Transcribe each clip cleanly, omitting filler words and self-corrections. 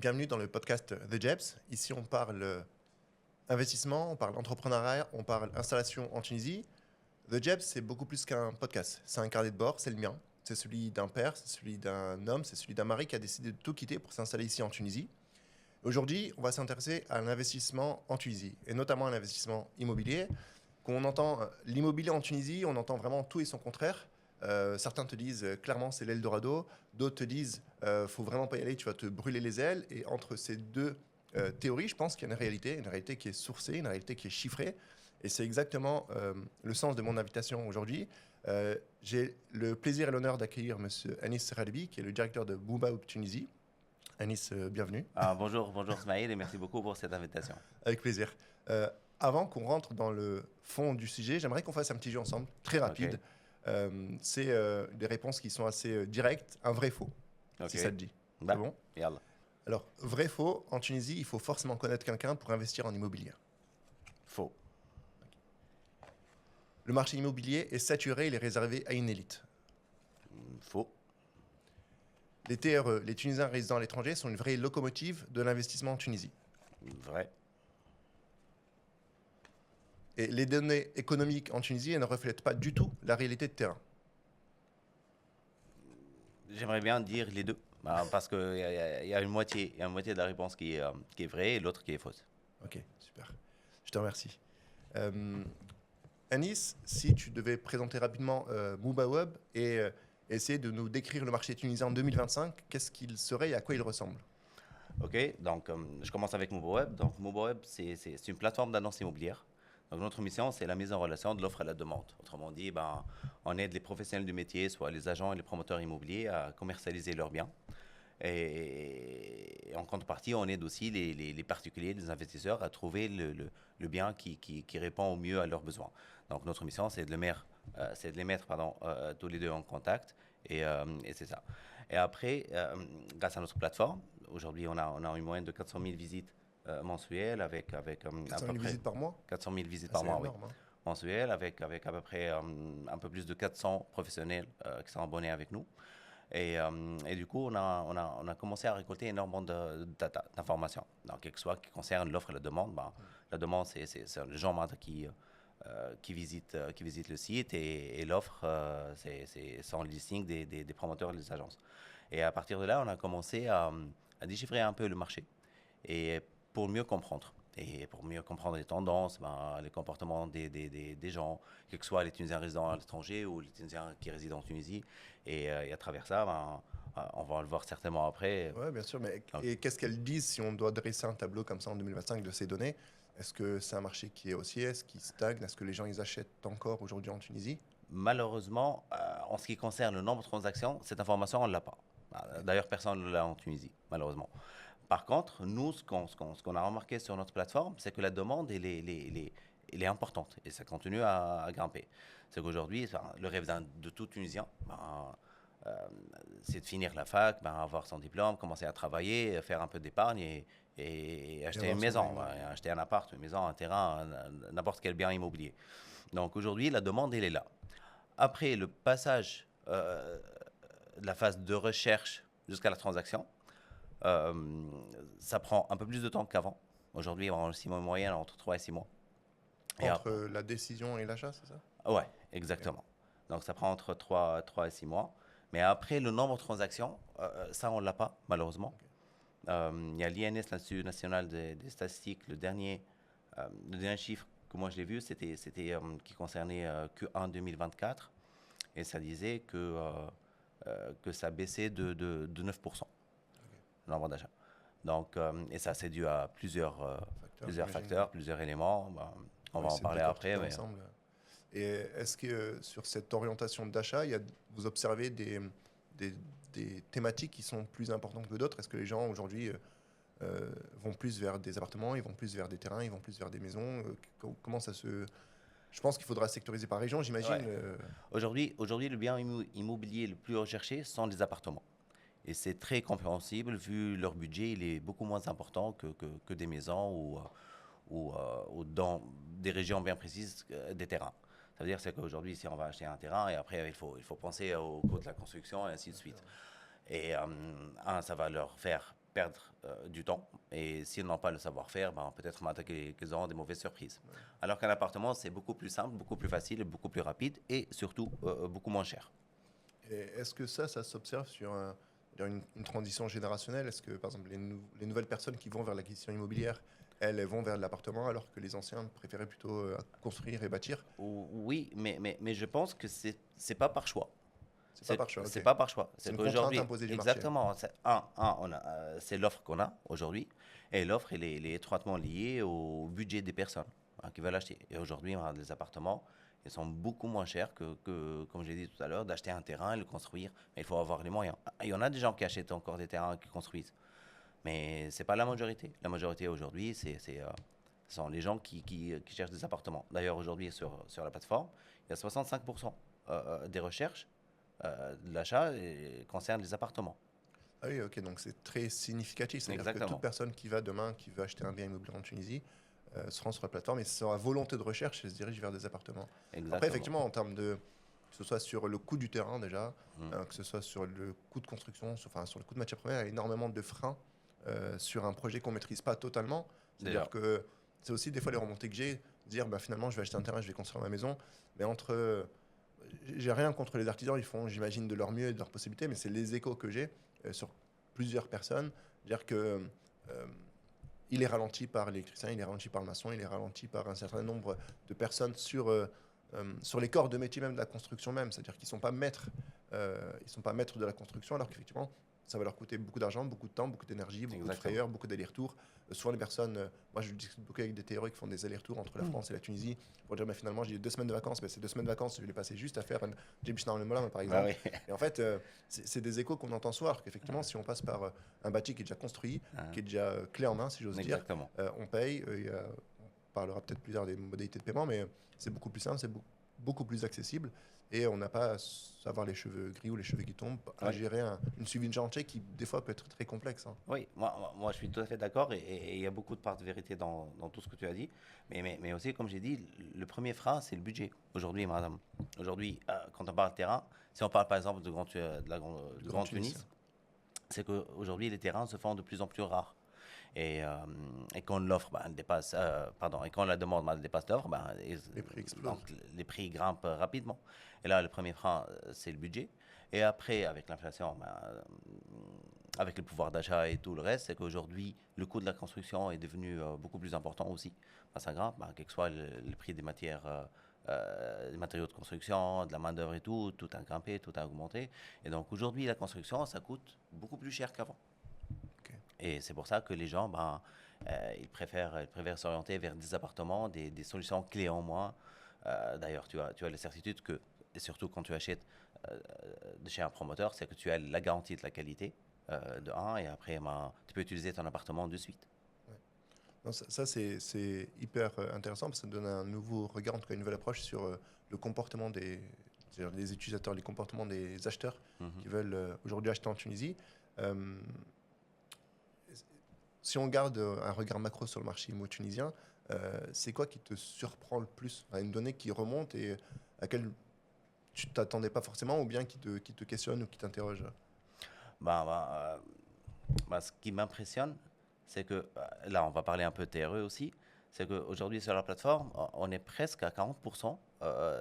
Bienvenue dans le podcast The Jebs. Ici, on parle investissement, on parle entrepreneuriat, on parle installation en Tunisie. The Jebs, c'est beaucoup plus qu'un podcast. C'est un carnet de bord, c'est le mien. C'est celui d'un père, c'est celui d'un homme, c'est celui d'un mari qui a décidé de tout quitter pour s'installer ici en Tunisie. Aujourd'hui, on va s'intéresser à l'investissement en Tunisie, et notamment à l'investissement immobilier. Quand on entend l'immobilier en Tunisie, on entend vraiment tout et son contraire. Certains te disent clairement c'est l'Eldorado, d'autres te disent faut vraiment pas y aller, tu vas te brûler les ailes. Et entre ces deux théories, je pense qu'il y a une réalité qui est sourcée, une réalité qui est chiffrée. Et c'est exactement le sens de mon invitation aujourd'hui. J'ai le plaisir et l'honneur d'accueillir Monsieur Anis Serhalibi, qui est le directeur de Boobaoub Tunisie. Anis, bienvenue. Bonjour Smaïl et merci beaucoup pour cette invitation. Avec plaisir. Avant qu'on rentre dans le fond du sujet, j'aimerais qu'on fasse un petit jeu ensemble, très rapide. Ok. C'est des réponses qui sont assez directes, un vrai faux, Ok. si ça te dit. Bah, C'est bon? yallah. Alors, vrai faux, en Tunisie, il faut forcément connaître quelqu'un pour investir en immobilier. Faux. Le marché immobilier est saturé, il est réservé à une élite. Faux. Les TRE, les Tunisiens résidant à l'étranger, sont une vraie locomotive de l'investissement en Tunisie. Vrai. Et les données économiques en Tunisie, elles ne reflètent pas du tout la réalité de terrain. J'aimerais bien dire les deux. Parce qu'il y a une moitié de la réponse qui est vraie et l'autre qui est fausse. Ok, super. Je te remercie. Anis, si tu devais présenter rapidement Boobaoub et essayer de nous décrire le marché tunisien en 2025, qu'est-ce qu'il serait et à quoi il ressemble? Ok, donc je commence avec Moboweb. Donc Moboweb, c'est une plateforme d'annonce immobilière. Donc notre mission, c'est la mise en relation de l'offre à la demande. Autrement dit, on aide les professionnels du métier, soit les agents et les promoteurs immobiliers, à commercialiser leurs biens. Et en contrepartie, on aide aussi les particuliers, les investisseurs à trouver le bien qui répond au mieux à leurs besoins. Donc notre mission, c'est de les mettre tous les deux en contact et c'est ça. Et après, grâce à notre plateforme, aujourd'hui, on a une moyenne de 400 000 visites mensuelles avec à 400 peu 000 près visites par mois? 400 000 visites Ah, par c'est mois, oui, énorme, hein. mensuelles, avec à peu près un peu plus de 400 professionnels qui sont abonnés avec nous. Et du coup, on a commencé à récolter énormément de data, d'informations. Donc, quelque chose qui concerne l'offre et la demande. La demande, c'est les gens qui visitent le site et l'offre, c'est sans le listing des promoteurs et des agences. Et à partir de là, on a commencé à déchiffrer un peu le marché et pour mieux comprendre. Et pour mieux comprendre les tendances, les comportements des gens, que ce soit les Tunisiens résidant à l'étranger ou les Tunisiens qui résident en Tunisie. Et à travers ça, on va le voir certainement après. Ouais, bien sûr. Mais Donc, et qu'est-ce qu'elles disent si on doit dresser un tableau comme ça en 2025 de ces données? Est-ce que c'est un marché qui est haussier? Est-ce qu'il stagne? Est-ce que les gens ils achètent encore aujourd'hui en Tunisie? malheureusement, en ce qui concerne le nombre de transactions, cette information, on ne l'a pas. D'ailleurs, personne ne l'a en Tunisie, malheureusement. Par contre, nous, ce qu'on a remarqué sur notre plateforme, c'est que la demande, elle est importante et ça continue à grimper. C'est qu'aujourd'hui, le rêve de tout Tunisien, euh, c'est de finir la fac, avoir son diplôme, commencer à travailler, faire un peu d'épargne et acheter avoir une son maison, bien acheter un appart, une maison, un terrain, n'importe quel bien immobilier. Donc aujourd'hui, la demande, elle est là. Après le passage de la phase de recherche jusqu'à la transaction, euh, ça prend un peu plus de temps qu'avant. Aujourd'hui, on a aussi une moyenne entre 3 et 6 mois. Et entre la décision et l'achat, c'est ça? ouais, Ok. exactement. Donc ça prend entre 3 et 6 mois. Mais après, le nombre de transactions, ça, on ne l'a pas, malheureusement. Ok. Il y a l'INS, l'Institut national des statistiques, le dernier chiffre que moi je l'ai vu, c'était qui concernait Q1 2024. Et ça disait que ça baissait de 9%, le nombre d'achats. Donc, et ça, c'est dû à Facteur, plusieurs j'imagine. facteurs, plusieurs éléments. On va en C'est parler après. décortiqué Mais ensemble. Et est-ce que sur cette orientation d'achat, vous observez des, des thématiques qui sont plus importantes que d'autres? Est-ce que les gens aujourd'hui vont plus vers des appartements, ils vont plus vers des terrains, ils vont plus vers des maisons? Comment ça se... Je pense qu'il faudra sectoriser par région, j'imagine. ouais. Aujourd'hui, le bien immobilier le plus recherché sont les appartements. Et c'est très compréhensible vu leur budget, il est beaucoup moins important que des maisons ou dans des régions bien précises des terrains. Ça veut dire c'est qu'aujourd'hui, si on va acheter un terrain, et après, il faut penser au coût de la construction et ainsi de suite. Et ça va leur faire perdre du temps. Et s'ils n'ont pas le savoir-faire, ben, peut-être qu'ils auront des mauvaises surprises. Ouais. Alors qu'un appartement, c'est beaucoup plus simple, beaucoup plus facile, beaucoup plus rapide et surtout beaucoup moins cher. Et est-ce que ça s'observe sur une transition générationnelle? Est-ce que, par exemple, les nouvelles personnes qui vont vers l'acquisition immobilière, elles vont vers l'appartement alors que les anciens préféraient plutôt construire et bâtir? Oui, mais je pense que c'est pas par choix. C'est pas par choix. C'est pas par choix. C'est une contrainte imposée du marché. Exactement. C'est l'offre qu'on a aujourd'hui. Et l'offre, elle est étroitement liée au budget des personnes qui veulent acheter. Et aujourd'hui, les appartements, ils sont beaucoup moins chers que comme j'ai dit tout à l'heure, d'acheter un terrain et le construire. Mais il faut avoir les moyens. Il y en a des gens qui achètent encore des terrains et qui construisent. Mais ce n'est pas la majorité. La majorité aujourd'hui, ce sont les gens qui cherchent des appartements. D'ailleurs, aujourd'hui, sur la plateforme, il y a 65% des recherches de l'achat concerne les appartements. Ah oui, ok, donc c'est très significatif. C'est-à-dire que toute personne qui va demain, qui veut acheter un bien immobilier en Tunisie, se rend sur la plateforme et sur la volonté de recherche, elle se dirige vers des appartements. Exactement. Après, effectivement, en termes de, que ce soit sur le coût du terrain déjà, que ce soit sur le coût de construction, sur le coût de matière première, il y a énormément de freins sur un projet qu'on ne maîtrise pas totalement. C'est-à-dire que c'est aussi des fois les remontées que j'ai, dire finalement je vais acheter un terrain, je vais construire ma maison, mais j'ai rien contre les artisans, ils font, j'imagine, de leur mieux et de leurs possibilités, mais c'est les échos que j'ai sur plusieurs personnes, dire que il est ralenti par l'électricien, il est ralenti par le maçon, il est ralenti par un certain nombre de personnes sur les corps de métier même de la construction même, c'est-à-dire qu'ils sont pas maîtres de la construction, alors qu'effectivement ça va leur coûter beaucoup d'argent, beaucoup de temps, beaucoup d'énergie, beaucoup de frayeur, beaucoup d'allers-retours. Souvent les personnes, moi je discute beaucoup avec des théoriques qui font des allers-retours entre la France et la Tunisie pour dire finalement j'ai 2 semaines de vacances, mais ces 2 semaines de vacances je vais les passer juste à faire un Jim Schnarr par exemple. Ah oui. Et en fait c'est des échos qu'on entend soir, qu'effectivement si on passe par un bâti qui est déjà construit, qui est déjà clé en main si j'ose dire, on paye, on parlera peut-être plus tard des modalités de paiement, mais c'est beaucoup plus simple, c'est beaucoup plus accessible. Et on n'a pas à avoir les cheveux gris ou les cheveux qui tombent, à gérer une suivi de chantier qui, des fois, peut être très complexe. Hein. Oui, moi, je suis tout à fait d'accord et il y a beaucoup de part de vérité dans tout ce que tu as dit. Mais aussi, comme j'ai dit, le premier frein, c'est le budget. Aujourd'hui, madame, quand on parle de terrain, si on parle par exemple de la Grande Tunis, c'est qu'aujourd'hui, les terrains se font de plus en plus rares. Et quand l'offre dépasse, et quand la demande dépasse l'offre, les prix explosent. Donc, les prix grimpent rapidement. Et là, le premier frein, c'est le budget. Et après, avec l'inflation, avec le pouvoir d'achat et tout le reste, c'est qu'aujourd'hui, le coût de la construction est devenu beaucoup plus important aussi. Ça grimpe, quel que soit le prix des matières. Des matériaux de construction, de la main-d'œuvre et tout a grimpé, tout a augmenté. Et donc aujourd'hui, la construction, ça coûte beaucoup plus cher qu'avant. Et c'est pour ça que les gens, ils préfèrent s'orienter vers des appartements, des solutions clés en main. D'ailleurs, tu as la certitude que, et surtout quand tu achètes de chez un promoteur, c'est que tu as la garantie de la qualité de un, et après, tu peux utiliser ton appartement de suite. Ouais. Non, ça c'est hyper intéressant parce que ça donne un nouveau regard, en tout cas une nouvelle approche sur le comportement des utilisateurs, les comportements des acheteurs qui veulent aujourd'hui acheter en Tunisie. Si on garde un regard macro sur le marché immo tunisien, c'est quoi qui te surprend le plus? Une donnée qui remonte et à laquelle tu ne t'attendais pas forcément ou bien qui te questionne ou qui t'interroge? Ce qui m'impressionne, c'est que, là on va parler un peu de TRE aussi, c'est qu'aujourd'hui sur la plateforme, on est presque à 40%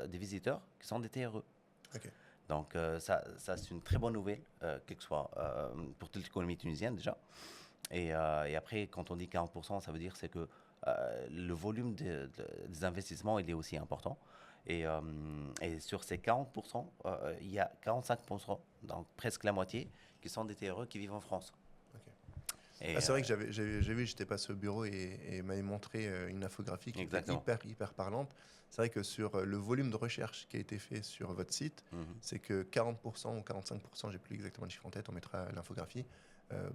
des visiteurs qui sont des TRE. Okay. Donc ça c'est une très bonne nouvelle, quel que soit pour toute l'économie tunisienne déjà. Et après, quand on dit 40%, ça veut dire c'est que le volume des investissements, il est aussi important. Et sur ces 40%, il y a 45%, donc presque la moitié, qui sont des TRE qui vivent en France. Okay. C'est vrai que j'ai vu, j'étais passé au bureau et m'avait montré une infographie qui était hyper parlante. C'est vrai que sur le volume de recherche qui a été fait sur votre site, c'est que 40% ou 45%, j'ai plus exactement le chiffre en tête, on mettra l'infographie,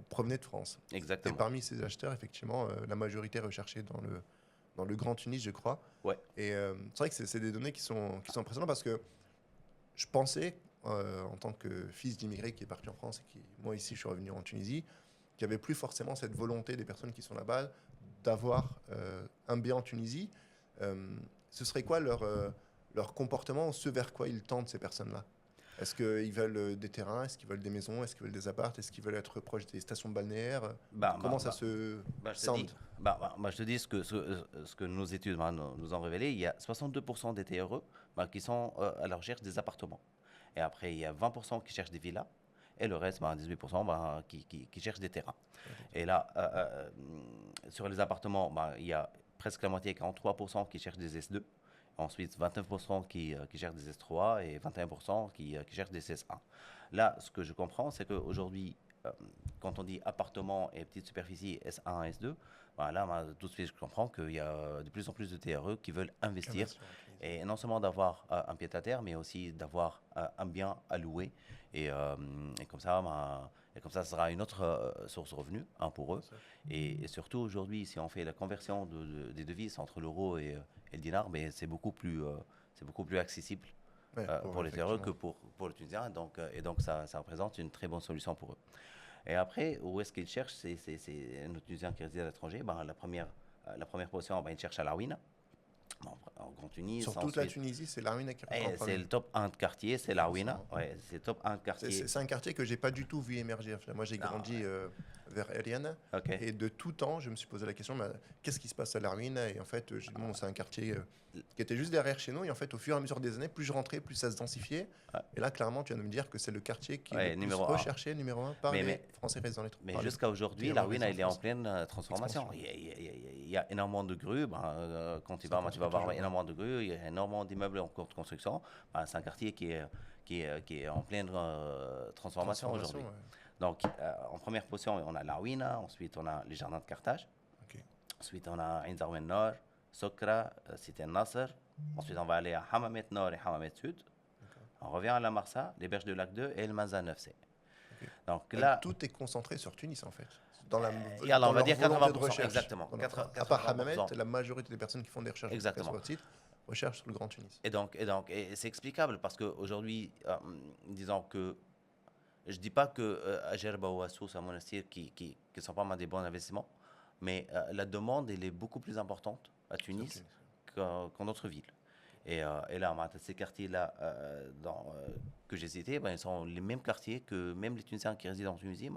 provenaient de France. Exactement. Et parmi ces acheteurs, effectivement, la majorité recherchée dans le Grand Tunis, je crois. Ouais. Et c'est vrai que c'est des données qui sont impressionnantes parce que je pensais, en tant que fils d'immigré qui est parti en France et qui, moi ici, je suis revenu en Tunisie, qu'il n'y avait plus forcément cette volonté des personnes qui sont là-bas d'avoir un bien en Tunisie. Ce serait quoi leur comportement, ce vers quoi ils tendent, ces personnes-là? Est-ce qu'ils veulent des terrains? Est-ce qu'ils veulent des maisons? Est-ce qu'ils veulent des apparts? Est-ce qu'ils veulent être proches des stations balnéaires? Comment ça se je te sound? dis, je te dis ce que nos études nous ont révélé. Il y a 62% des TRE qui sont à la recherche des appartements. Et après, il y a 20% qui cherchent des villas. Et le reste, 18%, qui cherchent des terrains. Et là, sur les appartements, il y a presque la moitié, 43% qui cherchent des S2. Ensuite, 29% qui cherchent des S3 et 21% qui cherchent des S1. Là, ce que je comprends, c'est qu'aujourd'hui, quand on dit appartement et petite superficie S1, S2, là, tout de suite, je comprends qu'il y a de plus en plus de TRE qui veulent investir. Et non seulement d'avoir un pied-à-terre, mais aussi d'avoir un bien à louer. Et comme ça, ça sera une autre source de revenus pour eux. Et surtout, aujourd'hui, si on fait la conversion des devises entre l'euro et le dinar, mais c'est beaucoup plus accessible pour les TRE que pour le Tunisien. Et donc ça représente une très bonne solution pour eux. Et après, où est-ce qu'ils cherchent? C'est nos Tunisiens qui résident à l'étranger. La première position, ils cherchent à Laouina. En Grand Tunis. Sur toute la Tunisie, c'est Laouina qui reprend. C'est le top 1 de quartier, c'est Laouina. Ouais, c'est le top 1 de quartier. C'est un quartier que j'ai pas du tout vu émerger. Moi, j'ai grandi vers Eliane. Et de tout temps, je me suis posé la question, qu'est-ce qui se passe à Laouina? Et en fait, c'est un quartier qui était juste derrière chez nous. Et en fait, au fur et à mesure des années, plus je rentrais, plus ça se densifiait. Et là, clairement, tu viens de me dire que c'est le quartier qui est le plus recherché, numéro 1 par les Français résidant dans les trois. Mais jusqu'à aujourd'hui, Laouina, il est en pleine transformation. Il y a énormément de grues. Quand tu vas voir énormément de grues, il y a énormément d'immeubles en cours de construction. C'est un quartier qui est en pleine transformation aujourd'hui. Ouais. Donc, en première position, on a Laouina. Ensuite, on a les jardins de Carthage. Ensuite, on a Ain Zarouin Nord, Sokra, Cité Nasser. Ensuite, on va aller à Hammamet Nord et Hammamet Sud. On revient à la Marsa, les berges de lac 2 et le Manza 9C. Donc là, tout est concentré sur Tunis en fait. On va dire 80%. Exactement. À part Hammamet, la majorité des personnes qui font des recherches sur le site recherchent sur le Grand Tunis. Et c'est explicable parce qu'aujourd'hui, disons que je ne dis pas que Agerba ou Assous, à Monastir, qui ne sont pas des bons investissements, mais la demande elle est beaucoup plus importante à Tunis qu'en d'autres villes. Et là, ces quartiers-là que j'ai cités, ils sont les mêmes quartiers que même les Tunisiens qui résident en Tunisie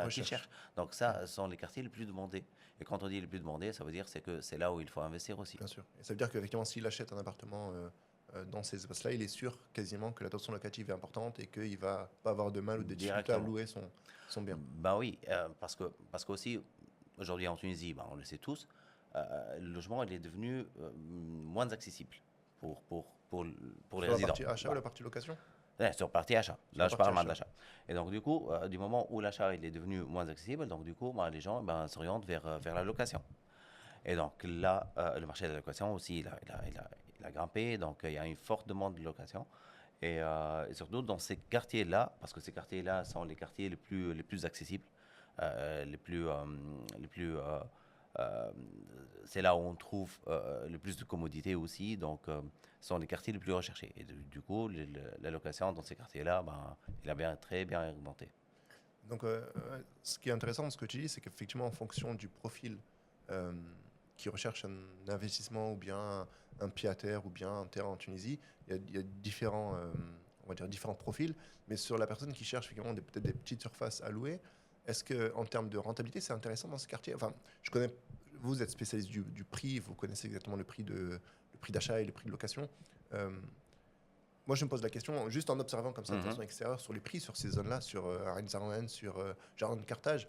qui cherchent. Donc ça, ce sont les quartiers les plus demandés. Et quand on dit les plus demandés, ça veut dire que c'est là où il faut investir aussi. Bien sûr. Et ça veut dire qu'effectivement, s'il achète un appartement dans ces espaces-là, il est sûr quasiment que la tension locative est importante et qu'il ne va pas avoir de mal ou de difficultés à louer son bien. Oui, parce qu'aussi, aujourd'hui en Tunisie, on le sait tous, le logement il est devenu moins accessible pour les résidents. La partie achat ou la partie location? Sur partie achat. Là, je parle de l'achat. Et donc, du coup, du moment où l'achat il est devenu moins accessible, donc du coup, les gens s'orientent vers la location. Et donc là, le marché de la location aussi, il a grimpé. Donc, il y a une forte demande de location. Et surtout dans ces quartiers-là, parce que ces quartiers-là sont les quartiers les plus accessibles, c'est là où on trouve le plus de commodités aussi. Donc, ce sont les quartiers les plus recherchés. Et du coup, la location dans ces quartiers-là, il a très bien augmenté. Donc, ce qui est intéressant dans ce que tu dis, c'est qu'effectivement, en fonction du profil qui recherche un investissement ou bien un pied-à-terre ou bien un terrain en Tunisie, il y a différents, on va dire différents profils. Mais sur la personne qui cherche effectivement peut-être des petites surfaces à louer, est-ce qu'en termes de rentabilité, c'est intéressant dans ce quartier? Enfin, vous êtes spécialiste du prix, vous connaissez exactement le prix d'achat et le prix de location. Moi, je me pose la question, juste en observant comme ça de façon extérieure, sur les prix sur ces zones-là, sur Ain Zarouin, sur Jardin de Carthage.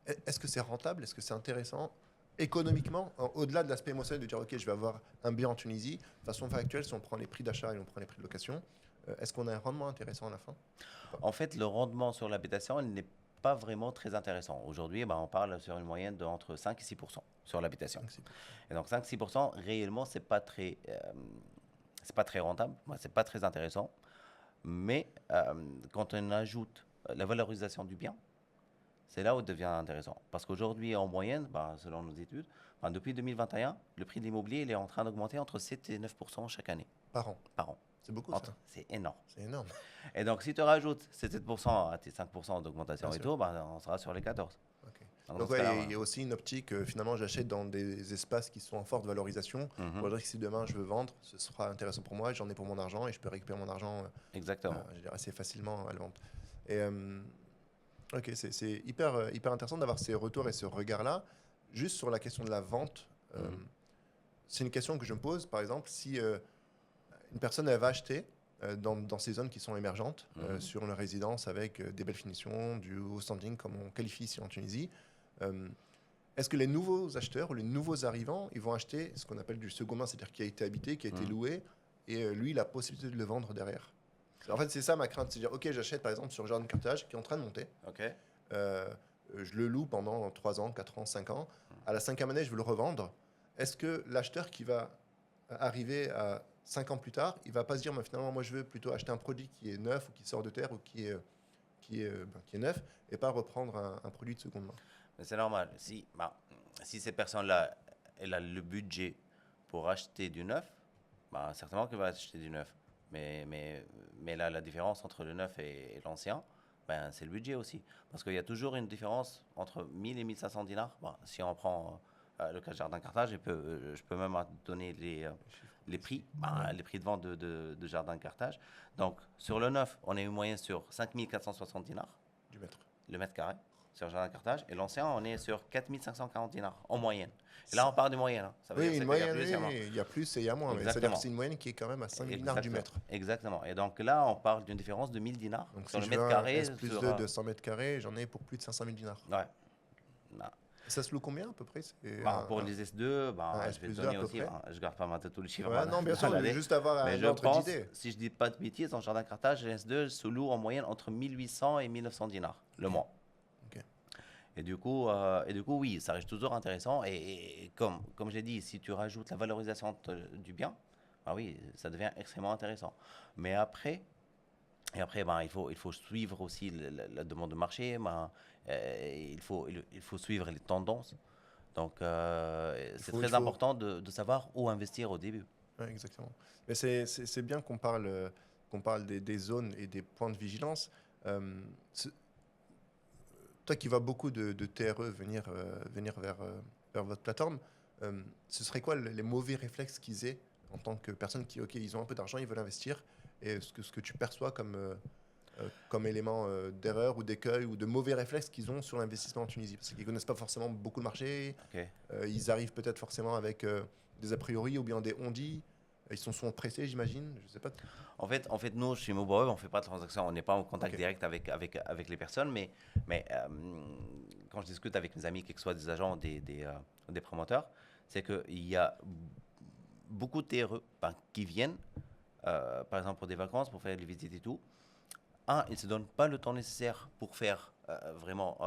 Est-ce que c'est rentable? Est-ce que c'est intéressant économiquement, au-delà de l'aspect émotionnel de dire ok, je vais avoir un bien en Tunisie, de façon factuelle, si on prend les prix d'achat et on prend les prix de location, est-ce qu'on a un rendement intéressant à la fin? En fait, le rendement sur l'habitation, il n'est pas vraiment très intéressant. Aujourd'hui, on parle sur une moyenne d'entre 5 et 6% sur l'habitation. Et donc 5-6%, réellement, c'est pas très rentable, c'est pas très intéressant. Mais quand on ajoute la valorisation du bien, c'est là où ça devient intéressant. Parce qu'aujourd'hui, en moyenne, selon nos études, depuis 2021, le prix de l'immobilier il est en train d'augmenter entre 7 et 9% chaque année. Par an. C'est beaucoup, ça. C'est énorme. C'est énorme. Et donc, si tu rajoutes ces 7% à tes 5% d'augmentation et tout, on sera sur les 14. Okay. Donc, dans Donc ce ouais, cas-là, il y a aussi une optique, finalement j'achète dans des espaces qui sont en forte valorisation. Mhm. Pour dire que si demain je veux vendre, ce sera intéressant pour moi, j'en ai pour mon argent et je peux récupérer mon argent Exactement. je veux dire, assez facilement à la vente. Et, ok, c'est hyper, hyper intéressant d'avoir ces retours et ce regard-là. Juste sur la question de la vente, Mhm. c'est une question que je me pose, par exemple, si une personne elle va acheter dans ces zones qui sont émergentes, Mhm. sur une résidence avec des belles finitions, du haut standing comme on qualifie ici en Tunisie, euh, est-ce que les nouveaux acheteurs ou les nouveaux arrivants, ils vont acheter ce qu'on appelle du second main, c'est-à-dire qui a été habité, qui a été Mhm. loué, et lui, il a la possibilité de le vendre derrière? En fait, c'est ça ma crainte, c'est de dire, ok, j'achète par exemple sur Jardin Carthage, qui est en train de monter, OK. euh, je le loue pendant 3 ans, 4 ans, 5 ans, à la 5e année, je veux le revendre. Est-ce que l'acheteur qui va arriver à 5 ans plus tard, il va pas se dire, mais finalement, moi, je veux plutôt acheter un produit qui est neuf ou qui sort de terre ou qui est neuf, et pas reprendre un produit de seconde main? Mais c'est normal. Si ces personnes-là, elles ont le budget pour acheter du neuf, bah, certainement qu'elles vont acheter du neuf. Mais là, la différence entre le neuf et l'ancien, ben, c'est le budget aussi. Parce qu'il y a toujours une différence entre 1000 et 1500 dinars. Bon, si on prend le cas de Jardin Carthage, je peux même donner les prix, les prix de vente de Jardin Carthage. Donc, sur le neuf, on est en moyenne sur 5460 dinars, Du mètre. le mètre carré, sur Jardin Carthage. Et l'ancien, on est sur 4540 dinars, en moyenne. Et là, on part de moyenne. Hein. Ça veut dire Oui, une qu'il y a moyenne, plus, il y a moins. oui, il y a plus et il y a moins, mais c'est-à-dire que Exactement. c'est une moyenne qui est quand même à 5 dinars du mètre. Exactement. Et donc là, on parle d'une différence de 1000 dinars Donc sur si le je veux mètre un carré. S plus 2 de 100 mètres carrés, j'en ai pour plus de 500 000 dinars. Ouais. Non. Ça se loue combien à peu près? C'est Pour les S2, un S je vais plus te 2 à donner peu aussi. près. Je garde pas maintenant tous les chiffres. Ouais, non, bien sûr, dans l'année. juste avoir Mais un je ordre pense, d'idée. si je dis pas de bêtises, en Jardin Carthage, les S2 se loue en moyenne entre 1800 et 1900 dinars le mois. Ok. Et du coup, oui, ça reste toujours intéressant. Et comme j'ai dit, si tu rajoutes la valorisation du bien, bah oui, ça devient extrêmement intéressant. Mais après, ben, il faut suivre aussi la demande de marché. Ben, il faut suivre les tendances. Donc, c'est Il très faut... important de savoir où investir au début. Ouais, exactement. Mais c'est bien qu'on parle des zones et des points de vigilance. C'est- Toi qui vois beaucoup de TRE venir vers votre plateforme, ce serait quoi les mauvais réflexes qu'ils aient en tant que personne qui, ok, ils ont un peu d'argent, ils veulent investir, et ce que tu perçois comme élément d'erreur ou d'écueil ou de mauvais réflexes qu'ils ont sur l'investissement en Tunisie? Parce qu'ils ne connaissent pas forcément beaucoup le marché, Ok. ils arrivent peut-être forcément avec des a priori ou bien des on-dit, ils sont souvent pressés, j'imagine, je sais pas. En fait, nous, chez Mobile, on ne fait pas de transaction, on n'est pas en contact Ok. direct avec les personnes, mais quand je discute avec mes amis, que ce soit des agents, des promoteurs, c'est qu'il y a beaucoup de TRE qui viennent, par exemple pour des vacances, pour faire des visites et tout. Un, ils ne se donnent pas le temps nécessaire pour faire vraiment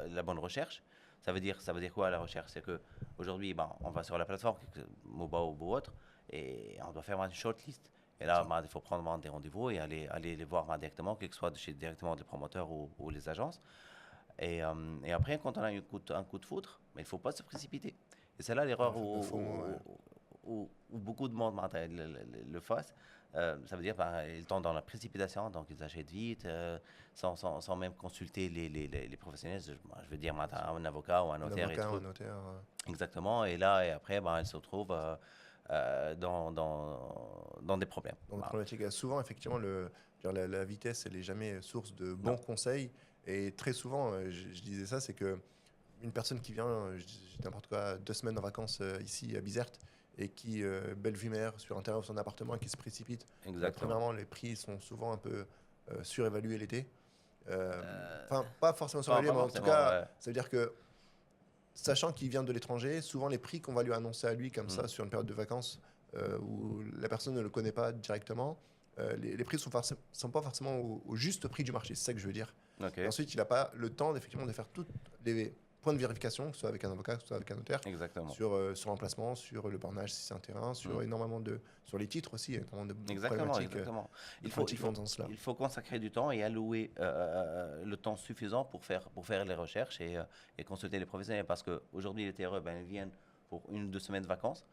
la bonne recherche. Ça veut dire quoi la recherche? C'est qu'aujourd'hui, on va sur la plateforme, MOBA ou autre, et on doit faire une shortlist. Et là, il faut prendre des rendez-vous et aller les voir directement, que ce soit directement des promoteurs ou les agences. Et après, quand on a un coup de foudre, mais il ne faut pas se précipiter. Et c'est là l'erreur où beaucoup de monde le fasse. Ça veut dire qu'ils tombent dans la précipitation, donc ils achètent vite, sans même consulter les professionnels. Je veux dire, un avocat ou un Un notaire. avocat ou un notaire. Exactement. Et là, et après, ils se retrouvent dans des problèmes. Donc, problématique. Souvent, effectivement, la vitesse, elle n'est jamais source de bons Non. conseils. Et très souvent, je disais ça, c'est que une personne qui vient, je dis n'importe quoi, 2 semaines en vacances ici à Bizerte et qui, belle vue mer sur l'intérieur de son appartement et qui se précipite. Exactement. Premièrement, les prix sont souvent un peu surévalués l'été. Enfin, pas forcément surévalués, mais en tout cas, ouais. ça veut dire que, sachant qu'il vient de l'étranger, souvent les prix qu'on va lui annoncer à lui comme ça sur une période de vacances où la personne ne le connaît pas directement, les prix sont pas forcément au juste prix du marché, c'est ça que je veux dire. Ok. Et ensuite, il n'a pas le temps effectivement de faire tous les points de vérification, que ce soit avec un avocat, que ce soit avec un notaire, Exactement. sur l'emplacement, sur le bornage si c'est un terrain, sur énormément sur les titres aussi, énormément de problématiques. Exactement. Il faut consacrer du temps et allouer le temps suffisant pour faire les recherches et consulter les professionnels. Parce qu'aujourd'hui, les TRE, ils viennent pour 1 ou 2 semaines de vacances.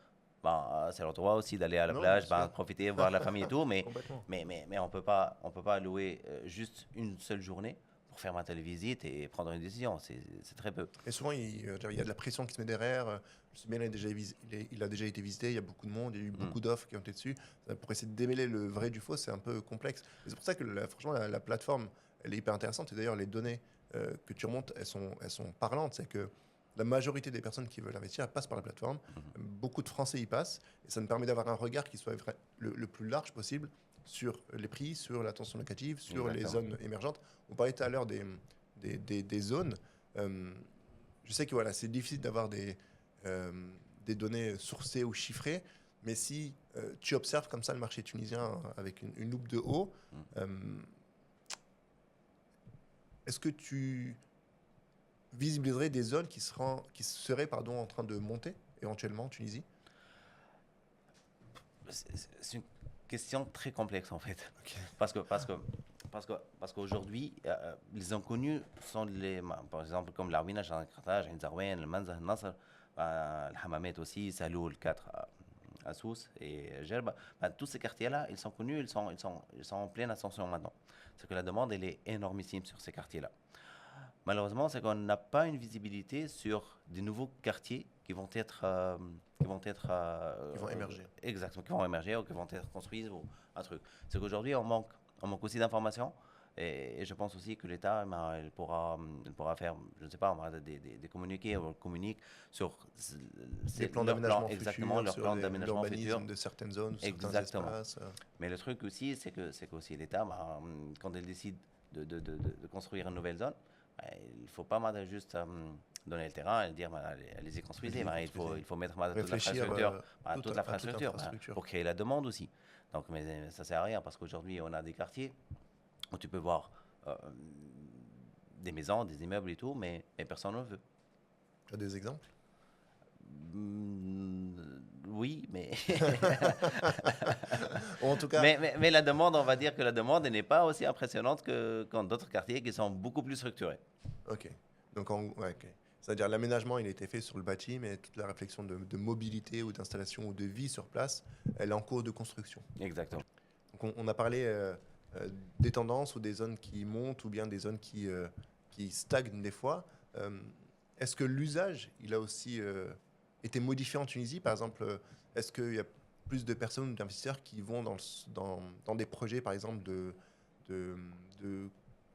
C'est leur droit aussi d'aller à la plage, profiter, voir la famille et tout. Mais Complètement. on peut pas allouer juste une seule journée pour faire ma télévisite et prendre une décision. C'est très peu. Et souvent, il y a de la pression qui se met derrière. Le semaine il a déjà été visité, il y a beaucoup de monde, il y a eu beaucoup d'offres qui ont été dessus. Pour essayer de démêler le vrai du faux, c'est un peu complexe. Et c'est pour ça que franchement, la plateforme, elle est hyper intéressante. Et d'ailleurs, les données que tu remontes, elles sont parlantes. C'est que la majorité des personnes qui veulent investir, elles passent par la plateforme. Beaucoup de Français y passent. Et ça nous permet d'avoir un regard qui soit le plus large possible sur les prix, sur la tension locative, sur les zones émergentes. On parlait tout à l'heure des zones. Je sais que voilà, c'est difficile d'avoir des données sourcées ou chiffrées, mais si tu observes comme ça le marché tunisien avec une loupe de haut, est-ce que tu visibiliserais des zones qui seraient en train de monter éventuellement en Tunisie? C'est une question très complexe en fait. Okay. Parce qu'aujourd'hui, les inconnus sont par exemple comme l'Arwina, Carthage, Zarouane, le Manzah, le Nasser, le Hamamet aussi, Salou, le 4 à Sousse et Gerba. Tous ces quartiers-là, ils sont connus, ils sont en pleine ascension maintenant. C'est que la demande, elle est énormissime sur ces quartiers-là. Malheureusement, c'est qu'on n'a pas une visibilité sur des nouveaux quartiers qui vont émerger. Exactement, qui vont émerger ou qui vont être construits ou un truc. C'est qu'aujourd'hui, on manque aussi d'informations. Et je pense aussi que l'État, il pourra faire, je ne sais pas, des communiqués, ou communique sur des plans d'aménagement futur, exactement, leur plan d'aménagement futur de certaines zones, exactement. Certains espaces. Mais le truc aussi, c'est que aussi l'État, quand il décide de construire une nouvelle zone, il ne faut pas juste donner le terrain et dire allez-y construisez. Il faut mettre toute l'infrastructure pour créer la demande aussi. Donc, mais ça ne sert à rien parce qu'aujourd'hui, on a des quartiers où tu peux voir des maisons, des immeubles et tout, mais personne ne veut. Tu as des exemples? Oui, mais... en tout cas... mais la demande, on va dire que la demande n'est pas aussi impressionnante qu'en d'autres quartiers qui sont beaucoup plus structurés. Ok. Donc, c'est-à-dire l'aménagement, il a été fait sur le bâti, mais toute la réflexion de mobilité ou d'installation ou de vie sur place, elle est en cours de construction. Exactement. Donc, on a parlé des tendances ou des zones qui montent ou bien des zones qui stagnent des fois. Est-ce que l'usage, il a aussi été modifié en Tunisie? Par exemple, est-ce qu'il y a plus de personnes ou d'investisseurs qui vont dans des projets, par exemple, de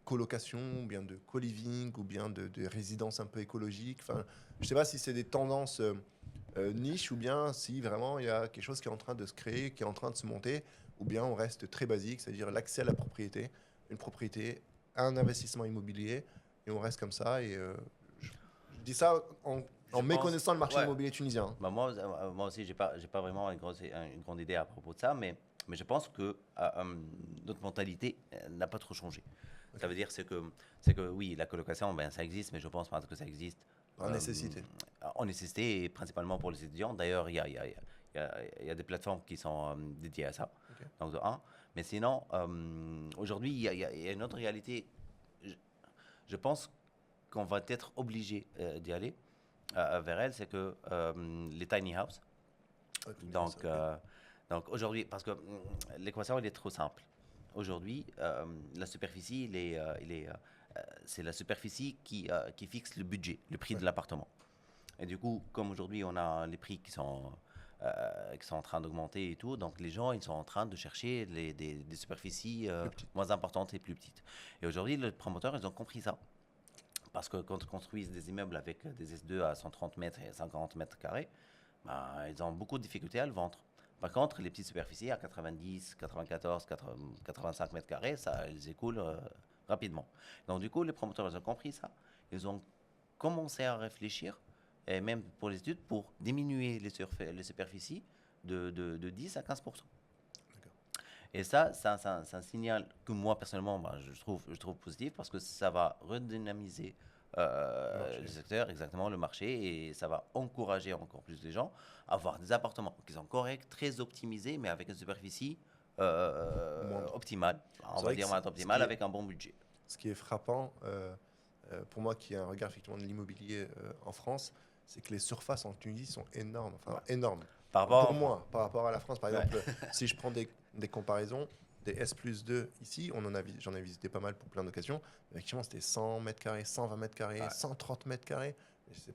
colocation, ou bien de co-living, ou bien de résidence un peu écologique? Enfin, je ne sais pas si c'est des tendances niches, ou bien si vraiment il y a quelque chose qui est en train de se créer, qui est en train de se monter, ou bien on reste très basique, c'est-à-dire l'accès à la propriété, une propriété, un investissement immobilier, et on reste comme ça. Et je dis ça en méconnaissant le marché immobilier tunisien. Moi aussi, j'ai pas vraiment une grande idée à propos de ça, mais je pense que notre mentalité n'a pas trop changé. Okay. Ça veut dire c'est que oui, la colocation, ça existe, mais je pense pas que ça existe en nécessité. En nécessité, et principalement pour les étudiants. D'ailleurs, il y a des plateformes qui sont dédiées à ça. Okay. Donc de un. Mais sinon, aujourd'hui, il y a une autre réalité. Je pense qu'on va être obligé d'y aller vers elle, c'est que les tiny houses. Donc aujourd'hui, parce que l'équation elle est trop simple. Aujourd'hui, la superficie, c'est la superficie qui fixe le budget, le prix de l'appartement. Et du coup, comme aujourd'hui, on a les prix qui sont en train d'augmenter et tout, donc les gens, ils sont en train de chercher des superficies moins importantes et plus petites. Et aujourd'hui, les promoteurs, ils ont compris ça. Parce que quand ils construisent des immeubles avec des S2 à 130 mètres et 50 mètres carrés, ils ont beaucoup de difficultés à le vendre. Par contre, les petites superficies à 90, 94, 85 mètres carrés, ça, elles écoulent rapidement. Donc du coup, les promoteurs, ils ont compris ça. Ils ont commencé à réfléchir, et même pour les études, pour diminuer les superficies de 10 à 15%. Et ça, c'est un signal que moi, personnellement, je trouve positif parce que ça va redynamiser le secteur, exactement, le marché, et ça va encourager encore plus les gens à avoir des appartements qui sont corrects, très optimisés, mais avec une superficie optimale. On va dire optimale avec un bon budget. Ce qui est frappant, pour moi qui ai un regard effectivement de l'immobilier en France, c'est que les surfaces en Tunisie sont énormes, énormes. Pour moi, par rapport à la France, par exemple, si je prends des comparaisons, des S+2 ici, j'en ai visité pas mal pour plein d'occasions. Effectivement, c'était 100 mètres carrés, 120 mètres carrés, 130 mètres carrés.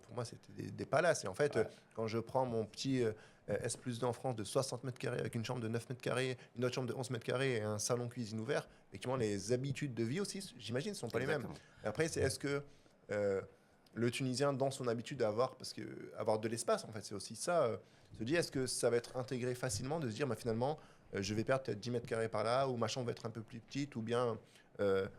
Pour moi, c'était des palaces. Et en fait, quand je prends mon petit S+2 en France de 60 mètres carrés avec une chambre de 9 mètres carrés, une autre chambre de 11 mètres carrés et un salon cuisine ouvert, effectivement, les habitudes de vie aussi, j'imagine, ne sont pas les mêmes. Et après, est-ce que le Tunisien, dans son habitude d'avoir, parce que avoir de l'espace, en fait, c'est aussi ça, se dit, est-ce que ça va être intégré facilement de se dire, finalement, je vais perdre peut-être 10 mètres carrés par là, ou ma chambre va être un peu plus petite, ou bien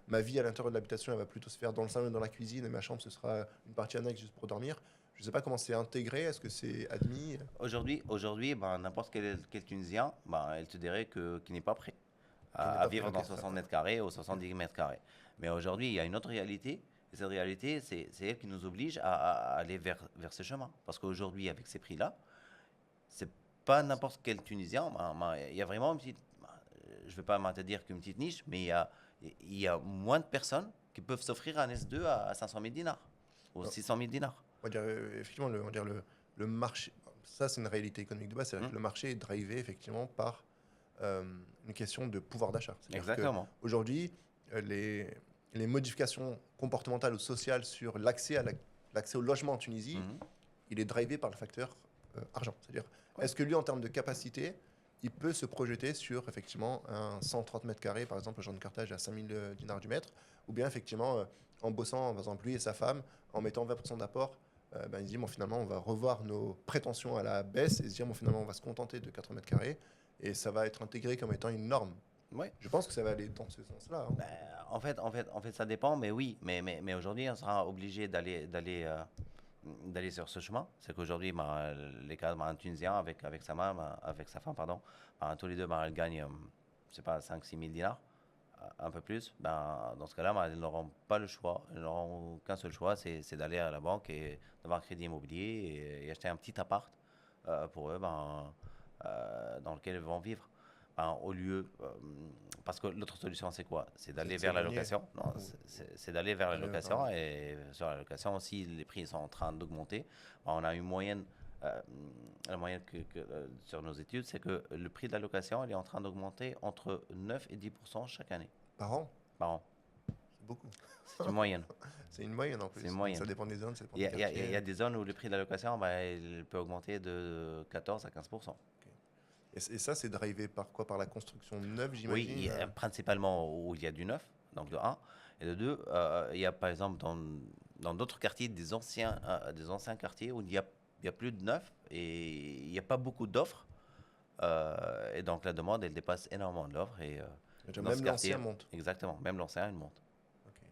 ma vie à l'intérieur de l'habitation, elle va plutôt se faire dans le salon et dans la cuisine, et ma chambre, ce sera une partie annexe juste pour dormir. Je ne sais pas comment c'est intégré, est-ce que c'est admis? Aujourd'hui, n'importe quel Tunisien, il te dirait qu'il n'est pas prêt Qu'il n'est à pas prêt, vivre ok, dans ça 60 va. mètres carrés ou 70 mètres carrés. Mais aujourd'hui, il y a une autre réalité. Et cette réalité, c'est elle qui nous oblige à aller vers ce chemin. Parce qu'aujourd'hui, avec ces prix-là, c'est pas n'importe quel Tunisien. Il y a vraiment une petite, je ne vais pas te dire qu'une petite niche, mais il y a moins de personnes qui peuvent s'offrir un S2 à 500 000 dinars ou Non. 600 000 dinars. On va dire, effectivement, on va dire le marché, ça c'est une réalité économique de base, c'est-à-dire que le marché est drivé effectivement par une question de pouvoir d'achat. C'est-à-dire Exactement. qu'aujourd'hui, les modifications comportementales ou sociales sur l'accès l'accès au logement en Tunisie, il est drivé par le facteur argent. C'est-à-dire, est-ce que lui, en termes de capacité, il peut se projeter sur effectivement un 130 mètres carrés, par exemple, au genre de Carthage à 5000 dinars du mètre, ou bien effectivement, en bossant, par exemple, lui et sa femme, en mettant 20% d'apport, il dit, finalement, on va revoir nos prétentions à la baisse et se dire, finalement, on va se contenter de 80 mètres carrés et ça va être intégré comme étant une norme. Oui. Je pense que ça va aller dans ce sens-là. Hein. En fait, ça dépend, mais oui. Mais aujourd'hui, on sera obligé d'aller sur ce chemin. C'est qu'aujourd'hui, les cas, un Tunisien avec sa femme, pardon, tous les deux, elles gagnent, je sais pas, 5-6 000 dinars, un peu plus. Dans ce cas-là, ils n'auront pas le choix. Ils n'auront qu'un seul choix, c'est d'aller à la banque et d'avoir un crédit immobilier et acheter un petit appart pour eux, dans lequel ils vont vivre. Au lieu, parce que l'autre solution, c'est quoi? C'est d'aller vers la location. Non, c'est d'aller vers la location. Et sur la location aussi, les prix sont en train d'augmenter. On a une moyenne, la moyenne sur nos études, c'est que le prix de la location, il est en train d'augmenter entre 9 et 10% chaque année. Par an? Par an. C'est beaucoup. C'est une moyenne. C'est une moyenne en plus. C'est une moyenne. Ça dépend des zones, ça dépend Il y, des quartiers. il y a des zones où le prix de la location, il peut augmenter de 14 à 15%. Et ça, c'est drivé par quoi? Par la construction neuve, j'imagine? Oui, principalement où il y a du neuf, donc de 1. Et de 2, il y a par exemple dans d'autres quartiers, des anciens quartiers où il y a plus de neuf et il n'y a pas beaucoup d'offres. Et donc la demande, elle dépasse énormément de l'offre. Et, même l'ancien monte. Exactement, même l'ancien, il monte. Okay.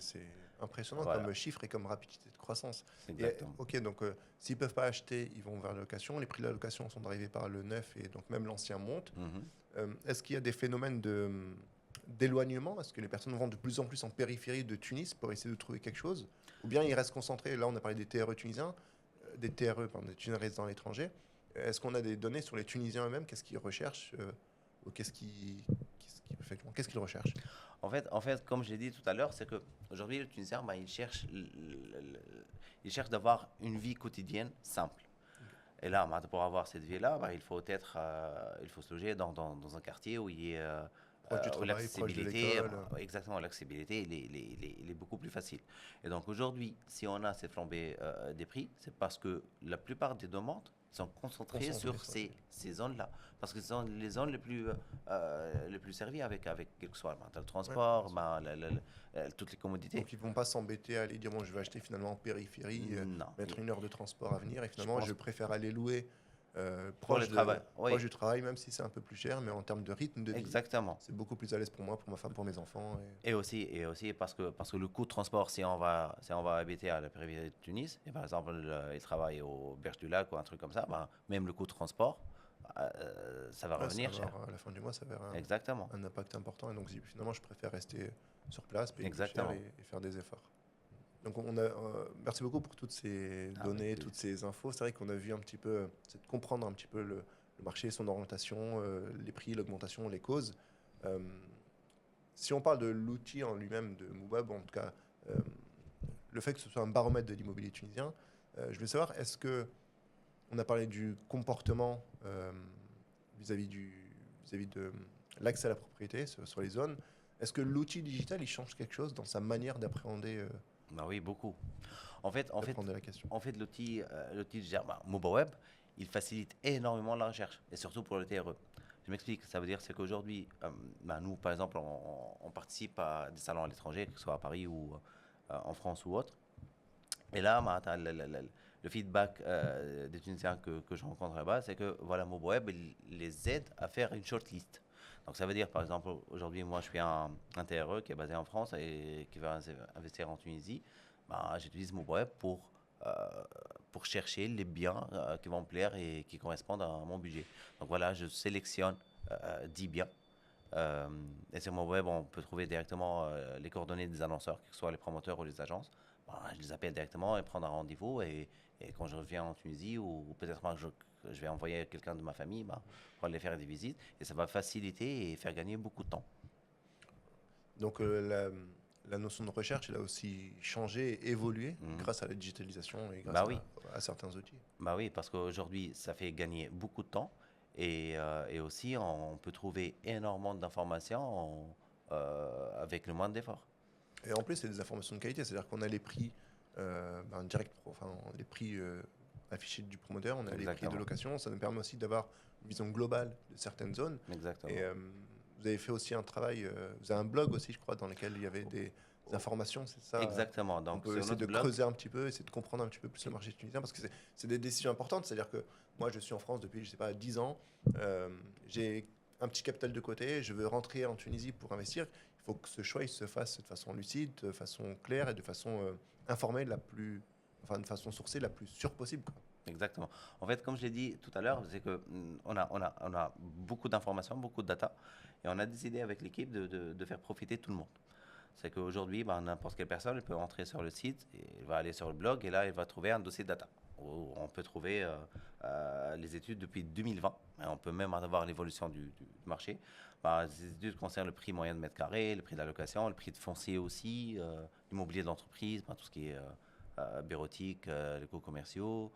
C'est impressionnant comme chiffre et comme rapidité de croissance. Exactement. Donc s'ils ne peuvent pas acheter, ils vont vers la location. Les prix de la location sont drivés par le neuf et donc même l'ancien monte. Est-ce qu'il y a des phénomènes d'éloignement? Est-ce que les personnes vont de plus en plus en périphérie de Tunis pour essayer de trouver quelque chose? Ou bien ils restent concentrés? Là, on a parlé des TRE tunisiens, des Tunisiens résidents à l'étranger. Est-ce qu'on a des données sur les Tunisiens eux-mêmes? Qu'est-ce qu'ils recherchent ou qu'est-ce qu'ils recherchent? En fait, comme je l'ai dit tout à l'heure, c'est qu'aujourd'hui, le Tunisien, il cherche d'avoir une vie quotidienne simple. Et là, pour avoir cette vie-là, il faut se loger dans un quartier où il y ait proche du travail, l'accessibilité. Proche de l'école. Exactement, l'accessibilité, il est beaucoup plus facile. Et donc aujourd'hui, si on a cette flambée des prix, c'est parce que la plupart des demandes sont concentrées sur ces zones-là. Parce que ce sont les zones les plus servies avec quel que soit le transport, toutes les commodités. Donc ils ne vont pas s'embêter à aller dire je vais acheter finalement en périphérie, mettre une heure de transport à venir et finalement je préfère aller louer proche du travail, même si c'est un peu plus cher, mais en termes de rythme de vie, exactement, c'est beaucoup plus à l'aise pour moi, pour ma femme, pour mes enfants. Et aussi parce que le coût de transport, si on va habiter à la périphérie de Tunis, et par exemple il travaille au Berge du Lac ou un truc comme ça, même le coût de transport, ça va revenir cher. À la fin du mois, ça va avoir un impact important. Et donc finalement, je préfère rester sur place, payer plus cher et faire des efforts. Donc merci beaucoup pour toutes ces données, toutes ces infos. C'est vrai qu'on a vu un petit peu, c'est de comprendre un petit peu le marché, son orientation, les prix, l'augmentation, les causes. Si on parle de l'outil en lui-même de Moubab, en tout cas le fait que ce soit un baromètre de l'immobilier tunisien, je voulais savoir, est-ce que on a parlé du comportement vis-à-vis de l'accès à la propriété sur les zones. Est-ce que l'outil digital, il change quelque chose dans sa manière d'appréhender Bah oui, beaucoup. En fait, en fait, d'appréhender la question? l'outil MobaWeb, il facilite énormément la recherche, et surtout pour le TRE. Je m'explique, ça veut dire c'est qu'aujourd'hui, nous, par exemple, on participe à des salons à l'étranger, que ce soit à Paris ou en France ou autre. Et là, t'as le feedback des Tunisiens que je rencontre là-bas, c'est que voilà, MobaWeb il les aide à faire une shortlist. Donc ça veut dire, par exemple, aujourd'hui, moi, je suis un TRE qui est basé en France et qui va investir en Tunisie. J'utilise MobaWeb euh, pour chercher les biens qui vont me plaire et qui correspondent à mon budget. Donc voilà, je sélectionne 10 biens. Euh, et sur MobaWeb, on peut trouver directement les coordonnées des annonceurs, que ce soit les promoteurs ou les agences. Je les appelle directement et prendre un rendez-vous. Et quand je reviens en Tunisie, ou peut-être je vais envoyer quelqu'un de ma famille pour aller faire des visites. Et ça va faciliter et faire gagner beaucoup de temps. Donc la notion de recherche, elle a aussi changé et évolué grâce à la digitalisation et grâce Oui. à certains outils. Oui, parce qu'aujourd'hui, ça fait gagner beaucoup de temps. Et aussi, on peut trouver énormément d'informations avec le moins d'efforts. Et en plus, c'est des informations de qualité, c'est-à-dire qu'on a les prix les prix affichés du promoteur, on a les prix de location, ça nous permet aussi d'avoir une vision globale de certaines zones. Exactement. Et vous avez fait aussi un travail, vous avez un blog aussi, je crois, dans lequel il y avait des informations, c'est ça? Exactement. Donc, on peut essayer de creuser un petit peu, essayer de comprendre un petit peu plus le marché tunisien, parce que c'est des décisions importantes, c'est-à-dire que moi, je suis en France depuis, je sais pas, 10 ans, j'ai un petit capital de côté, je veux rentrer en Tunisie pour investir. Il faut que ce choix il se fasse de façon lucide, de façon claire et de façon informée, de façon sourcée la plus sûre possible, quoi. Exactement. En fait, comme je l'ai dit tout à l'heure, c'est que on a beaucoup d'informations, beaucoup de data, et on a décidé avec l'équipe de faire profiter tout le monde. C'est qu'aujourd'hui, n'importe quelle personne elle peut entrer sur le site, et elle va aller sur le blog, et là, elle va trouver un dossier de data où on peut trouver les études depuis 2020, et on peut même avoir l'évolution du marché. Les études concernent le prix moyen de mètre carré, le prix de la location, le prix de foncier aussi, l'immobilier d'entreprise, tout ce qui est bureautique, les coûts commerciaux.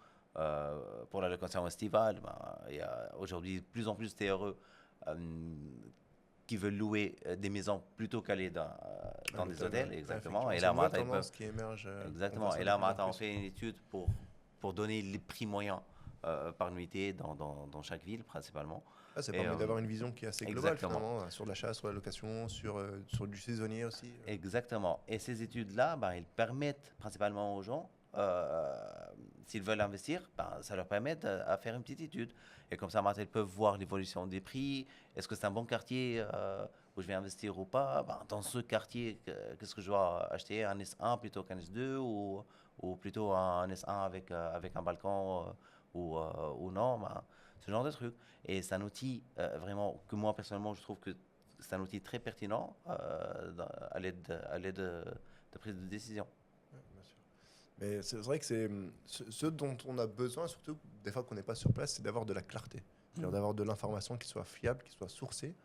Pour la location estivale, il y a aujourd'hui de plus en plus de TRE qui veulent louer des maisons plutôt qu'aller dans des hôtels, exactement. Et là, qui émerge. Exactement. Et là, on fait une étude pour donner les prix moyens par nuitée dans chaque ville, principalement. Ça permet d'avoir une vision qui est assez globale, finalement, sur l'achat, sur la location, sur du saisonnier aussi. Exactement. Et ces études-là, elles permettent principalement aux gens, s'ils veulent investir, ça leur permet à faire une petite étude. Et comme ça, ils peuvent voir l'évolution des prix. Est-ce que c'est un bon quartier où je vais investir ou pas? Dans ce quartier, qu'est-ce que je dois acheter? Un S1 plutôt qu'un S2 ou plutôt un S1 avec un balcon ou non? Ce genre de trucs. Et c'est un outil vraiment que moi, personnellement, je trouve que c'est un outil très pertinent à l'aide de prise de décision. Mais c'est vrai que c'est ce dont on a besoin, surtout des fois qu'on n'est pas sur place, c'est d'avoir de la clarté. C'est-à-dire d'avoir de l'information qui soit fiable, qui soit sourcée.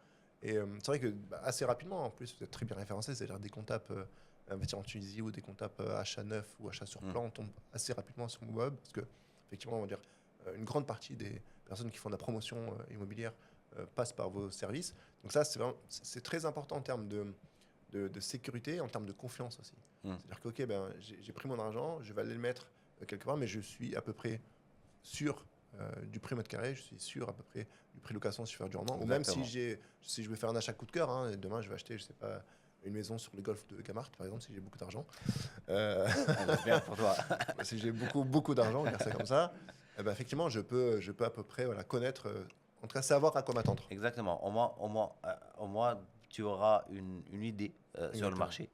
Et c'est vrai que assez rapidement, en plus, vous êtes très bien référencé, c'est-à-dire des comptables investir en Tunisie ou des comptables achat neuf ou achat sur plan, on tombe assez rapidement sur MobaWeb parce que, effectivement, on va dire, une grande partie des personnes qui font de la promotion immobilière passent par vos services. Donc ça, c'est très important en termes de sécurité, en termes de confiance aussi. C'est-à-dire que j'ai pris mon argent, je vais aller le mettre quelque part, mais je suis à peu près sûr du prix mètre carré, je suis sûr à peu près du prix location si je fais du rendement. Ou même si je vais faire un achat coup de cœur, demain je vais acheter, je sais pas, une maison sur le golfe de Gamart, par exemple, si j'ai beaucoup d'argent. Bien pour toi. Si j'ai beaucoup d'argent, on va dire ça comme ça, effectivement, je peux à peu près connaître, en tout cas savoir à quoi m'attendre. Exactement. Au moins, tu auras une idée sur le marché.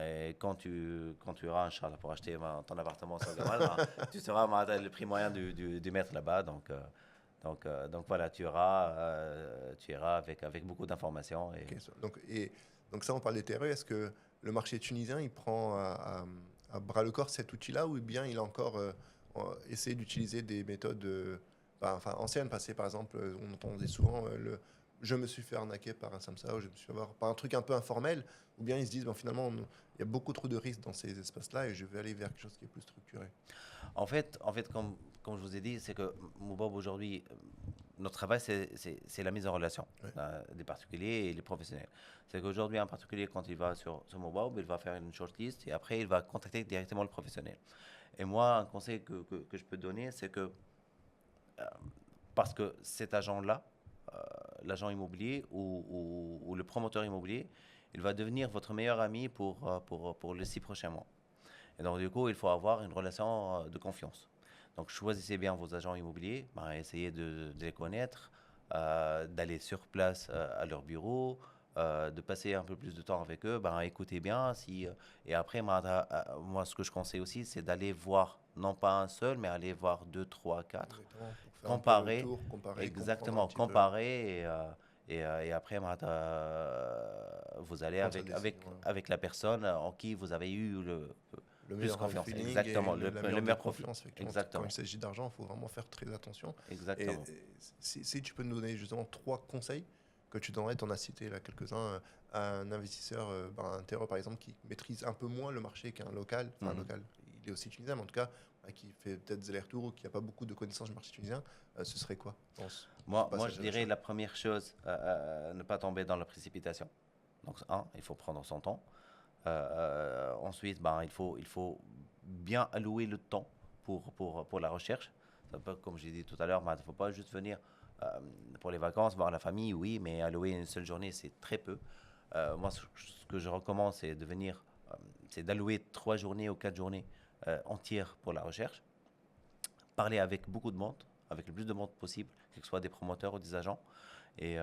Et quand tu auras un chat pour acheter ton appartement sur Gamal, tu sauras le prix moyen du mètre là-bas. Donc voilà, tu iras avec beaucoup d'informations. Donc ça, on parle des TRE. Est-ce que le marché tunisien, il prend à bras le corps cet outil-là, ou bien il a encore essayé d'utiliser des méthodes anciennes, passées par exemple, on entendait souvent je me suis fait arnaquer par un Samsa, ou je me suis fait avoir par un truc un peu informel, ou bien ils se disent finalement il y a beaucoup trop de risques dans ces espaces-là et je vais aller vers quelque chose qui est plus structuré. En fait, comme je vous ai dit, c'est que Mobab aujourd'hui, notre travail, c'est la mise en relation Ouais. des particuliers et les professionnels. C'est qu'aujourd'hui, un particulier, quand il va sur Mobile, il va faire une shortlist et après, il va contacter directement le professionnel. Et moi, un conseil que je peux donner, c'est que parce que cet agent-là, l'agent immobilier ou le promoteur immobilier, il va devenir votre meilleur ami pour les 6 prochains mois. Et donc, du coup, il faut avoir une relation de confiance. Donc, choisissez bien vos agents immobiliers, ben, essayez de les connaître, d'aller sur place à leur bureau, de passer un peu plus de temps avec eux, ben, écoutez bien. Et après, moi, ce que je conseille aussi, c'est d'aller voir, non pas un seul, mais aller voir deux, trois, quatre, Exactement, pour faire un peu le comparer, tour, comparer, comprendre un exactement, petit peu, comparer et après, vous allez prendre sa décision. avec la personne en qui vous avez eu Le plus meilleur confiance. feeling et Exactement, la le meilleure des meilleur profil. confiances, effectivement. Parce que quand il Exactement, s'agit d'argent, il faut vraiment faire très attention. exactement. Et si tu peux nous donner justement 3 conseils que tu donnerais, tu en as cité là quelques-uns, à un investisseur intérieur par exemple qui maîtrise un peu moins le marché qu'un local, enfin un Mhm. local, il est aussi tunisien, mais en tout cas qui fait peut-être des allers-retours ou qui n'a pas beaucoup de connaissances du marché tunisien, ce serait quoi dans ce Moi, passage je à dirais l'achat? la première chose, ne pas tomber dans la précipitation. Donc, il faut prendre son temps. Ensuite, ben, il faut bien allouer le temps pour la recherche. C'est un peu comme j'ai dit tout à l'heure, ben, il ne faut pas juste venir pour les vacances, voir la famille, oui, mais allouer une seule journée, c'est très peu. Moi, ce que je recommande, c'est d'allouer 3 journées ou 4 journées entières pour la recherche. Parler avec beaucoup de monde, avec le plus de monde possible, que ce soit des promoteurs ou des agents, et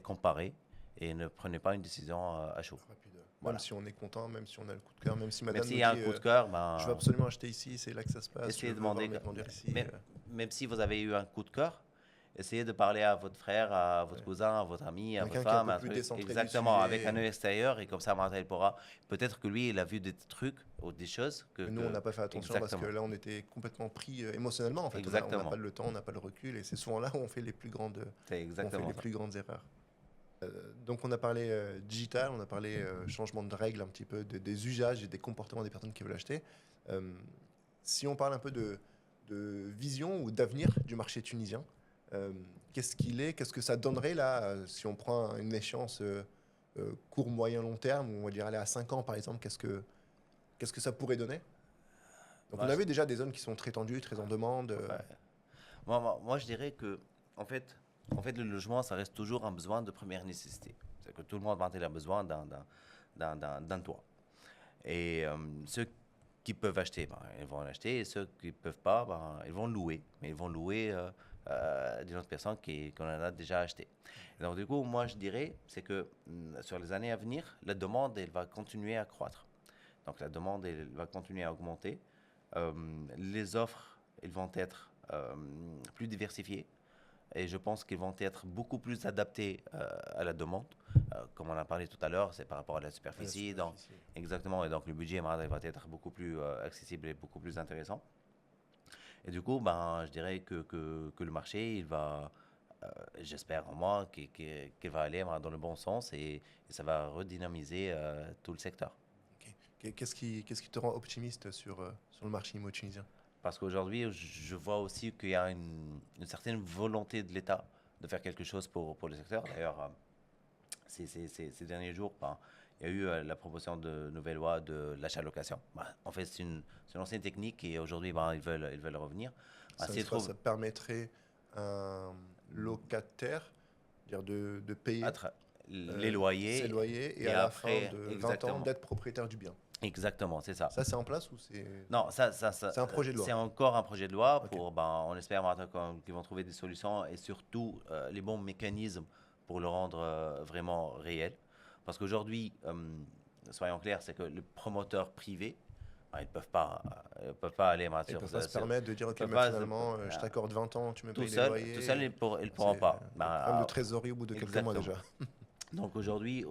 comparer. Et ne prenez pas une décision à chaud. Rapide. Même Voilà. si on est content, même si on a le coup de cœur, même si Même madame s'il nous y a un dit coup de cœur, je veux ben, absolument acheter ici, c'est là que ça se passe, je essayez de veux demander. vraiment grandir ici. Même si vous avez eu un coup de cœur, essayez de parler à votre frère, à votre Ouais. cousin, à votre ami, à votre Quelqu'un qui est un femme, peu un plus truc. décentré du Exactement, avec un sujet, œil extérieur. Et comme ça, Martin, il pourra. Peut-être que lui, il a vu des trucs ou des choses que nous, on n'a pas fait attention parce que Exactement. là, on était complètement pris émotionnellement. En fait, on n'a pas Exactement. le temps, on n'a pas le recul, et c'est souvent là où on fait C'est exactement ça. les plus grandes erreurs. Donc, on a parlé digital, on a parlé changement de règles un petit peu, des usages et des comportements des personnes qui veulent acheter. Euh, si on parle un peu de vision ou d'avenir du marché tunisien, qu'est-ce qu'il est, qu'est-ce que ça donnerait là, si on prend une échéance court, moyen, long terme, ou on va dire aller à 5 ans par exemple, qu'est-ce que ça pourrait donner? Donc on Moi, avait déjà des zones qui sont très tendues, très en demande. ouais. Moi, je dirais que, en fait, le logement, ça reste toujours un besoin de première nécessité. C'est que tout le monde a besoin d'un toit. Et ceux qui peuvent acheter, ben, ils vont en acheter. Et ceux qui ne peuvent pas, ben, ils vont louer. Mais ils vont louer d'une autre personne qu'on en a déjà acheté. Et donc, du coup, moi, je dirais, c'est que sur les années à venir, la demande, elle va continuer à croître. Donc, la demande, elle va continuer à augmenter. Les offres, elles vont être plus diversifiées. Et je pense qu'ils vont être beaucoup plus adaptés à la demande. Comme on a parlé tout à l'heure, c'est par rapport à la À la superficie. Donc, superficie. exactement. Et donc, le budget va être beaucoup plus accessible et beaucoup plus intéressant. Et du coup, ben, je dirais que le marché, il va, j'espère en moi, qu'il va aller dans le bon sens et ça va redynamiser tout le secteur. Ok. Qu'est-ce qui te rend optimiste sur le marché immo tunisien? Parce qu'aujourd'hui, je vois aussi qu'il y a une certaine volonté de l'État de faire quelque chose pour le secteur. D'ailleurs, ces derniers jours, ben, il y a eu la proposition de nouvelle loi de l'achat-location. Ben, en fait, c'est une ancienne technique et aujourd'hui, ben, ils veulent revenir. Ben, Ça, s'ils trouvent ça permettrait à un locataire dire de à payer tra- les ses loyers loyers et et à la fin après, de 20 ans exactement, d'être propriétaire du bien. exactement, c'est ça. Ça, c'est en place ou c'est Non, c'est un projet de c'est loi? encore un projet de loi Ok. pour, ben, on espère maintenant qu'ils vont trouver des solutions et surtout les bons mécanismes pour le rendre vraiment réel. Parce qu'aujourd'hui, soyons clairs, c'est que les promoteurs privés, ben, ils peuvent pas aller ben, Ils ne sur, peuvent pas se sur- permettre de dire, ils ok, peuvent mais pas, finalement, je t'accorde 20 ans, tu me tout payes les seul, loyers. ils pourront C'est pas. des Ben, problèmes de trésorerie au bout de quelques mois exactement. déjà. Donc aujourd'hui,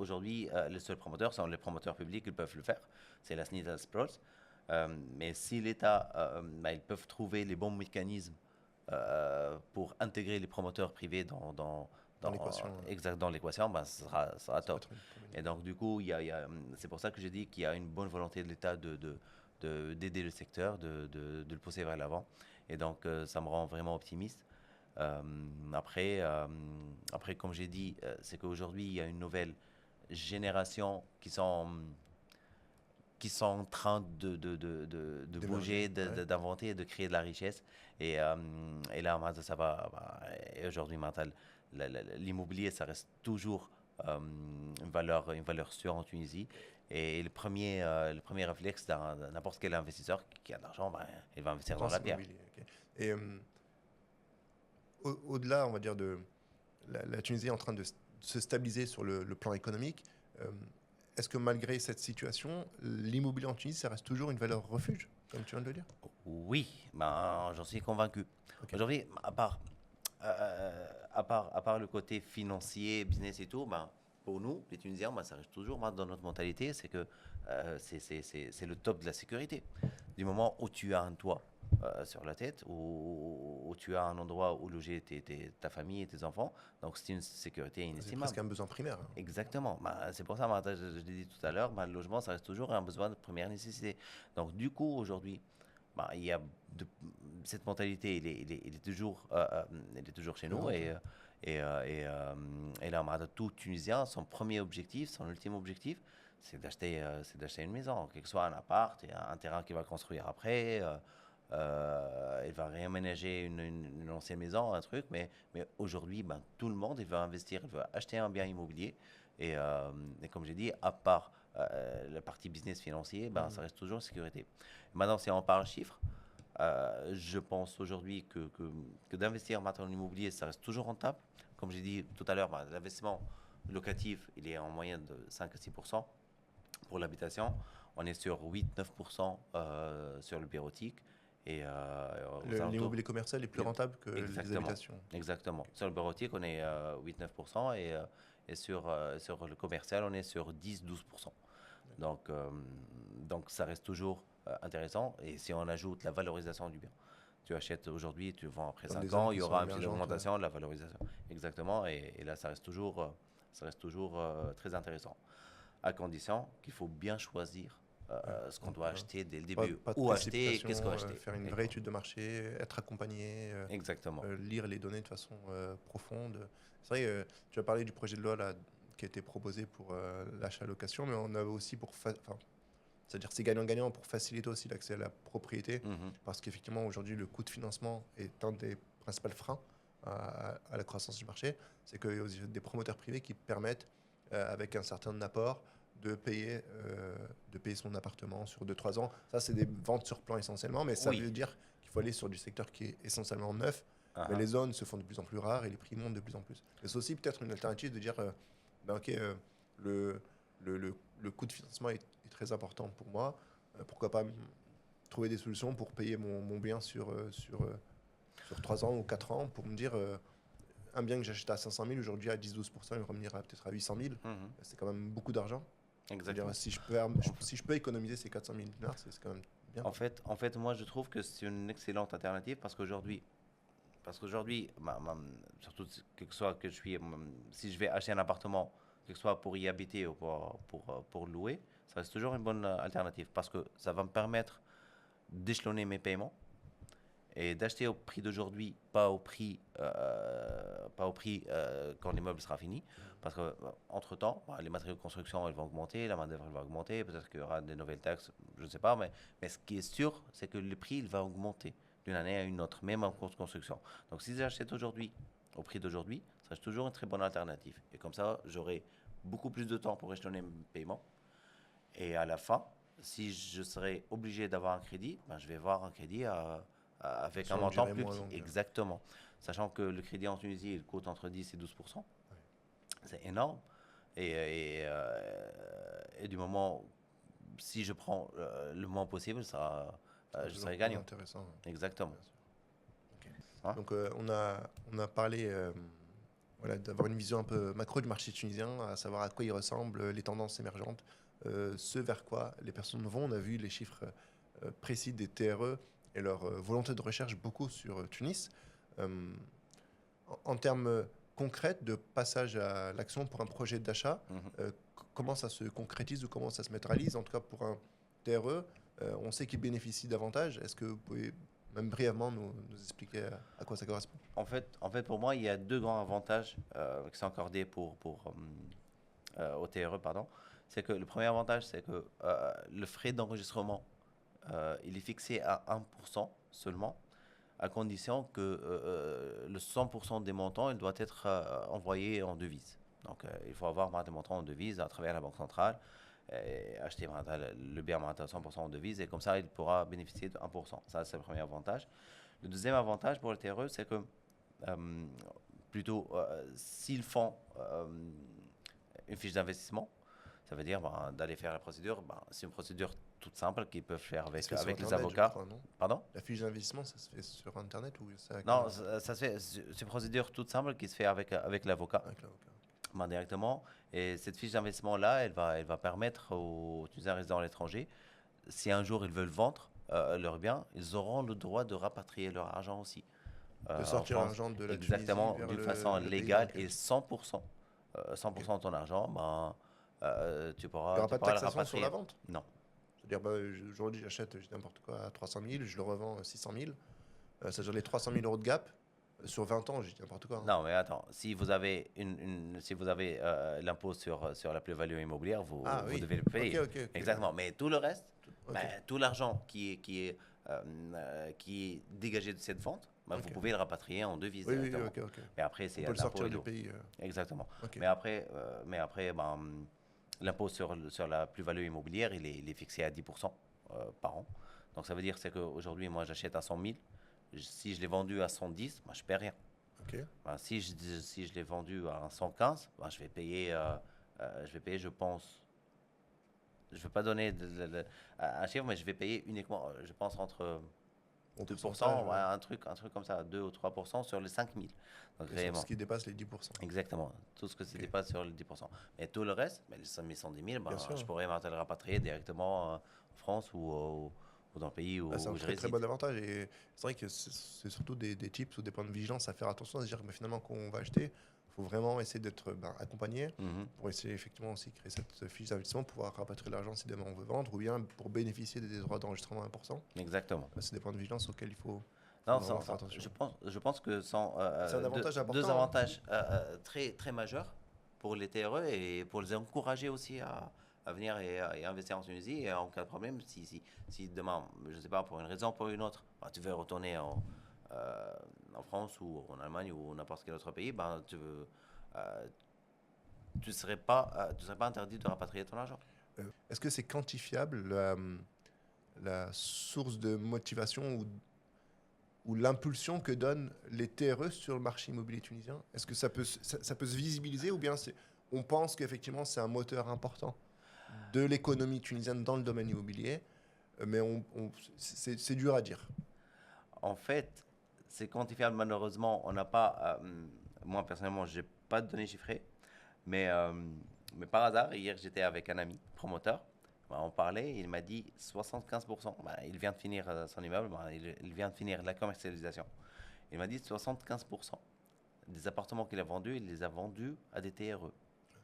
les seuls promoteurs sont les promoteurs publics, ils peuvent le faire. C'est la SNIT Pros. Mais si l'État, ben, ils peuvent trouver les bons mécanismes pour intégrer les promoteurs privés Dans l'équation, dans l'équation, ben, ça sera ça peut top. être une bonne Et idée. donc, du coup, c'est pour ça que je dis qu'il y a une bonne volonté de l'État d'aider le secteur, de le pousser vers l'avant. Et donc, ça me rend vraiment optimiste. Après, comme j'ai dit, c'est qu'aujourd'hui, il y a une nouvelle génération qui sont en train de D'émerger. bouger, Ouais. d'inventer, de créer de la richesse. Et là, maintenant, ça va. Et aujourd'hui, maintenant, l'immobilier, ça reste toujours une valeur sûre en Tunisie. Et le premier réflexe d'un n'importe quel investisseur qui a de l'argent, ben, il va investir dans France la pierre. Immobilier. Ok. Et au-delà, on va dire, de la Tunisie est en train de se stabiliser sur le plan économique. euh, Est-ce que malgré cette situation, l'immobilier en Tunisie, ça reste toujours une valeur refuge, comme tu viens de le dire? Oui, ben, j'en suis convaincu. Ok. Aujourd'hui, à part le côté financier, business et tout, ben, pour nous, les Tunisiens, ben, ça reste toujours dans notre mentalité, c'est que c'est le top de la sécurité. Du moment où tu as un toit sur la tête, où tu as un endroit où loger ta famille et tes enfants, donc c'est une sécurité C'est presque inestimable. un besoin primaire, hein. Exactement. Ben, c'est pour ça, ben, je l'ai dit tout à l'heure, ben, le logement, ça reste toujours un besoin de première nécessité. Donc, du coup, aujourd'hui, bah, il y a de- cette mentalité, il est toujours chez nous. Présente, ouais. Et là, bah, tout Tunisien, son premier objectif, son ultime objectif, c'est d'acheter une maison, quel que soit un appart, et un terrain qu'il va construire après. Il va réaménager une ancienne maison, un truc. Mais aujourd'hui, ben, tout le monde, il veut investir, il veut acheter un bien immobilier. Et comme j'ai dit, à part la partie business financier, ben, ça reste toujours sécurité. Maintenant, si on parle chiffres, je pense aujourd'hui que d'investir maintenant en immobilier, ça reste toujours rentable. Comme j'ai dit tout à l'heure, ben, l'investissement locatif, il est en moyenne de 5 à 6 pour l'habitation. On est sur 8-9 sur le bureautique. Et aux alentours. L'immobilier commercial est plus rentable que les Exactement. habitations. Exactement. Sur le bureautique, on est 8-9%. Et sur le commercial, on est sur 10-12%. Donc, ça reste toujours intéressant. Et si on ajoute la valorisation du bien, tu achètes aujourd'hui, tu vends après Dans 5 des zones ans, il qui y sont aura une petite émergentes, ouais. augmentation de la valorisation. Exactement. Et là, ça reste toujours très intéressant. À condition qu'il faut bien choisir Ouais. ce qu'on Donc, doit acheter dès le pas, début. pas de Où acheter et précipitation, qu'est-ce qu'on va acheter. faire une vraie étude de marché, être accompagné, Exactement. lire les données de façon profonde. C'est vrai, tu as parlé du projet de loi là, qui a été proposé pour l'achat-location, mais on avait aussi enfin, c'est-à-dire c'est gagnant-gagnant pour faciliter aussi l'accès à la propriété, Mhm. parce qu'effectivement aujourd'hui le coût de financement est un des principaux freins à la croissance du marché. C'est qu'il y a aussi des promoteurs privés qui permettent, avec un certain apport, de payer son appartement sur 2 3 ans. Ça, c'est des ventes sur plan essentiellement, mais ça Oui. veut dire qu'il faut aller sur du secteur qui est essentiellement neuf. Mais Uh-huh. les zones se font de plus en plus rares et les prix montent de plus en plus. Et c'est aussi peut-être une alternative de dire, ben ok, le, le coût de financement est très important pour moi. Pourquoi pas trouver des solutions pour payer mon bien sur 3 ans ou 4 ans pour me dire, un bien que j'achète à 500 000 aujourd'hui à 10-12%, il va revenir peut-être à 800 000. Mhm. C'est quand même beaucoup d'argent. Exactement. C'est-à-dire, si je peux économiser ces 400 000 dinars, c'est quand même bien. En fait, moi, je trouve que c'est une excellente alternative parce qu'aujourd'hui, surtout que ce soit que si je vais acheter un appartement, que ce soit pour y habiter ou pour louer, ça reste toujours une bonne alternative parce que ça va me permettre d'échelonner mes paiements et d'acheter au prix d'aujourd'hui, pas au prix quand l'immeuble sera fini. Parce que entre-temps, les matériaux de construction ils vont augmenter, la main-d'œuvre elle va augmenter, peut-être qu'il y aura des nouvelles taxes, je ne sais pas, mais ce qui est sûr, c'est que le prix il va augmenter d'une année à une autre, même en cours de construction. Donc si j'achète aujourd'hui, au prix d'aujourd'hui, ça reste toujours une très bonne alternative. Et comme ça, j'aurai beaucoup plus de temps pour échelonner mes paiements. Et à la fin, si je serais obligé d'avoir un crédit, ben, je vais avoir un crédit avec un Sur une montant durée plus moins petit. longue. Exactement. Sachant que le crédit en Tunisie, il coûte entre 10 et 12%. Ouais. C'est énorme. Et du moment, si je prends le moins possible, je serai gagnant. Intéressant. Exactement. Bien sûr. Ok. Hein? Donc, on a parlé, voilà, d'avoir une vision un peu macro du marché tunisien, à savoir à quoi il ressemble, les tendances émergentes, ce vers quoi les personnes vont. On a vu les chiffres précis des TRE et leur volonté de recherche beaucoup sur Tunis. Euh, en termes concrets de passage à l'action pour un projet d'achat, Mhm. comment ça se concrétise ou comment ça se matérialise? En tout cas, pour un TRE, on sait qu'il bénéficie davantage. Est-ce que vous pouvez même brièvement nous expliquer à quoi ça correspond. En fait, pour moi, il y a deux grands avantages qui sont accordés au TRE, pardon. C'est que le premier avantage, c'est que le frais d'enregistrement, il est fixé à 1% seulement, à condition que le 100% des montants, il doit être envoyé en devise. Donc, il faut avoir des montants en devise à travers la Banque centrale et acheter le bien à 100% en devise et comme ça, il pourra bénéficier de 1%. Ça, c'est le premier avantage. Le deuxième avantage pour le TRE, c'est que euh, plutôt, s'ils font une fiche d'investissement, ça veut dire d'aller faire la procédure. C'est une procédure toute simple qu'ils peuvent faire Ça se fait sur avec les Internet, je avocats. crois, non? Pardon? La fiche d'investissement, ça se fait sur Internet ou ça Non, ça se fait, c'est une procédure toute simple qui se fait avec l'avocat avec l'avocat? directement. Et cette fiche d'investissement-là, elle va permettre aux Tunisiens résidant à l'étranger, si un jour ils veulent vendre leurs biens, ils auront le droit de rapatrier leur argent aussi. De En sortir France, l'argent de la Tunisie exactement, vers d'une façon le pays dans légale lequel et tu- 100%. 100% de ton argent, tu Il n'y aura pas pourras de le taxation sur rapatrier. la vente? Non. C'est-à-dire, aujourd'hui, j'achète n'importe quoi à 300 000, je le revends 600 000. C'est-à-dire les 300 000 euros de gap, sur 20 ans, je dis n'importe quoi, hein. Non, mais attends, si vous avez, si vous avez l'impôt sur la plus-value immobilière, Ah vous oui, devez le payer. ok. Exactement. Mais tout le reste, Ok. tout l'argent qui est dégagé de cette vente, vous Ok. pouvez le rapatrier en devise Oui, directement. ok. Mais après, On c'est peut le l'impôt sortir et du tout. pays. Exactement. Ok. Mais après l'impôt sur la plus-value immobilière, il est fixé à 10% par an. Donc ça veut dire c'est qu'aujourd'hui, moi, j'achète à 100 000. Si je l'ai vendu à 110, je ne paie rien. Ok. Si je l'ai vendu à 115, je vais payer, je pense. Je ne vais pas donner un chiffre, mais je vais payer uniquement, je pense, entre Au 2%, pourcentage, ouais, un truc comme ça, 2 ou 3% sur les 5 000. Donc, sur réellement. ce qui dépasse les 10%. Exactement. Tout ce que c'était pas sur les 10%. Mais tout le reste, mais les 110 000, Bien sûr. je pourrais le rapatrier directement en France ou dans le pays où, C'est un où je très très réside. bon avantage et c'est vrai que c'est surtout des tips ou des points de vigilance à faire attention, à se dire que finalement quand on va acheter, il faut vraiment essayer d'être accompagné Mhm. pour essayer effectivement aussi créer cette fiche d'investissement, pouvoir rapatrier l'argent si demain on veut vendre ou bien pour bénéficier des droits d'enregistrement importants. Exactement. C'est des points de vigilance auxquels il faut Non, vraiment faire attention. je pense que sont C'est un avantage important, deux hein. avantages très, très majeurs pour les TRE et pour les encourager aussi à venir et investir en Tunisie. Et en cas de problème, si demain, je ne sais pas, pour une raison ou pour une autre, tu veux retourner en France ou en Allemagne ou n'importe quel autre pays, tu tu serais pas interdit de rapatrier ton argent. Est-ce que c'est quantifiable la source de motivation ou l'impulsion que donnent les TRE sur le marché immobilier tunisien? Est-ce que ça peut se visibiliser ou bien on pense qu'effectivement c'est un moteur important de l'économie tunisienne dans le domaine immobilier, mais c'est dur à dire. En fait, c'est quantifiable, malheureusement. On n'a pas, moi personnellement, je n'ai pas de données chiffrées, mais, euh, mais par hasard, hier j'étais avec un ami promoteur. On parlait, il m'a dit 75%. Il vient de finir son immeuble, il vient de finir la commercialisation. Il m'a dit 75% des appartements qu'il a vendus, il les a vendus à des TRE.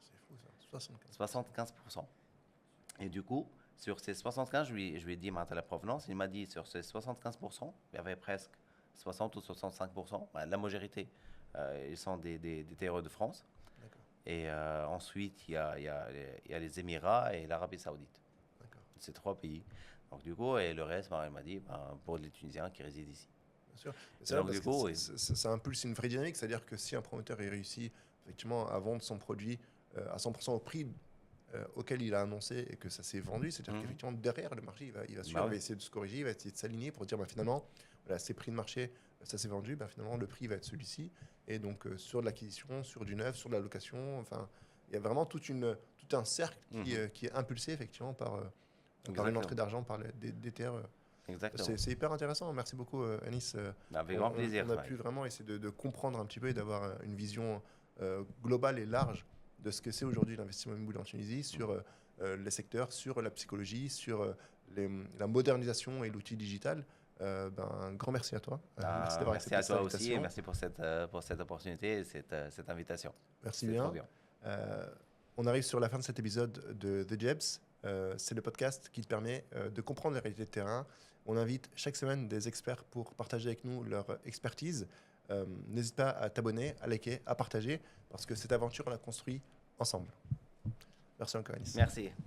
C'est fou ça, 75. 75%. Et du coup, sur ces 75, je lui ai dit la provenance. Il m'a dit sur ces 75%, il y avait presque 60 ou 65%. La majorité, ils sont des TRE de France. D'accord, Et ensuite, il y a les Émirats et l'Arabie Saoudite. d'accord. Ces trois pays. Donc du coup, et le reste, il m'a dit pour les Tunisiens qui résident ici. Bien sûr. Et donc, du coup, oui. Ça impulse une vraie dynamique, c'est-à-dire que si un promoteur il réussit effectivement à vendre son produit à 100% au prix auquel il a annoncé et que ça s'est vendu, c'est-à-dire Mhm. qu'effectivement derrière le marché il va suivre, Bah il va oui. essayer de se corriger, il va essayer de s'aligner pour dire finalement voilà, ces prix de marché, ça s'est vendu, finalement le prix va être celui-ci. Et donc sur de l'acquisition, sur du neuf, sur de la location, enfin il y a vraiment tout un cercle qui est impulsé effectivement par une Exactement. entrée d'argent par des TRE. Exactement. C'est hyper intéressant. Merci beaucoup, Anis. Avec grand plaisir. On a ouais. pu vraiment essayer de comprendre un petit peu et d'avoir une vision globale et large de ce que c'est aujourd'hui l'investissement immobilier en Tunisie sur les secteurs, sur la psychologie, sur la modernisation et l'outil digital. Un grand merci à toi. Merci d'avoir Merci accepté à cette toi aussi et invitation. merci pour cette opportunité et cette invitation. Merci C'est bien. trop bien. On arrive sur la fin de cet épisode de The Jebs. C'est le podcast qui te permet de comprendre les réalités de terrain. On invite chaque semaine des experts pour partager avec nous leur expertise. N'hésite pas à t'abonner, à liker, à partager, parce que cette aventure, on l'a construit ensemble. Merci encore, Anis. Merci.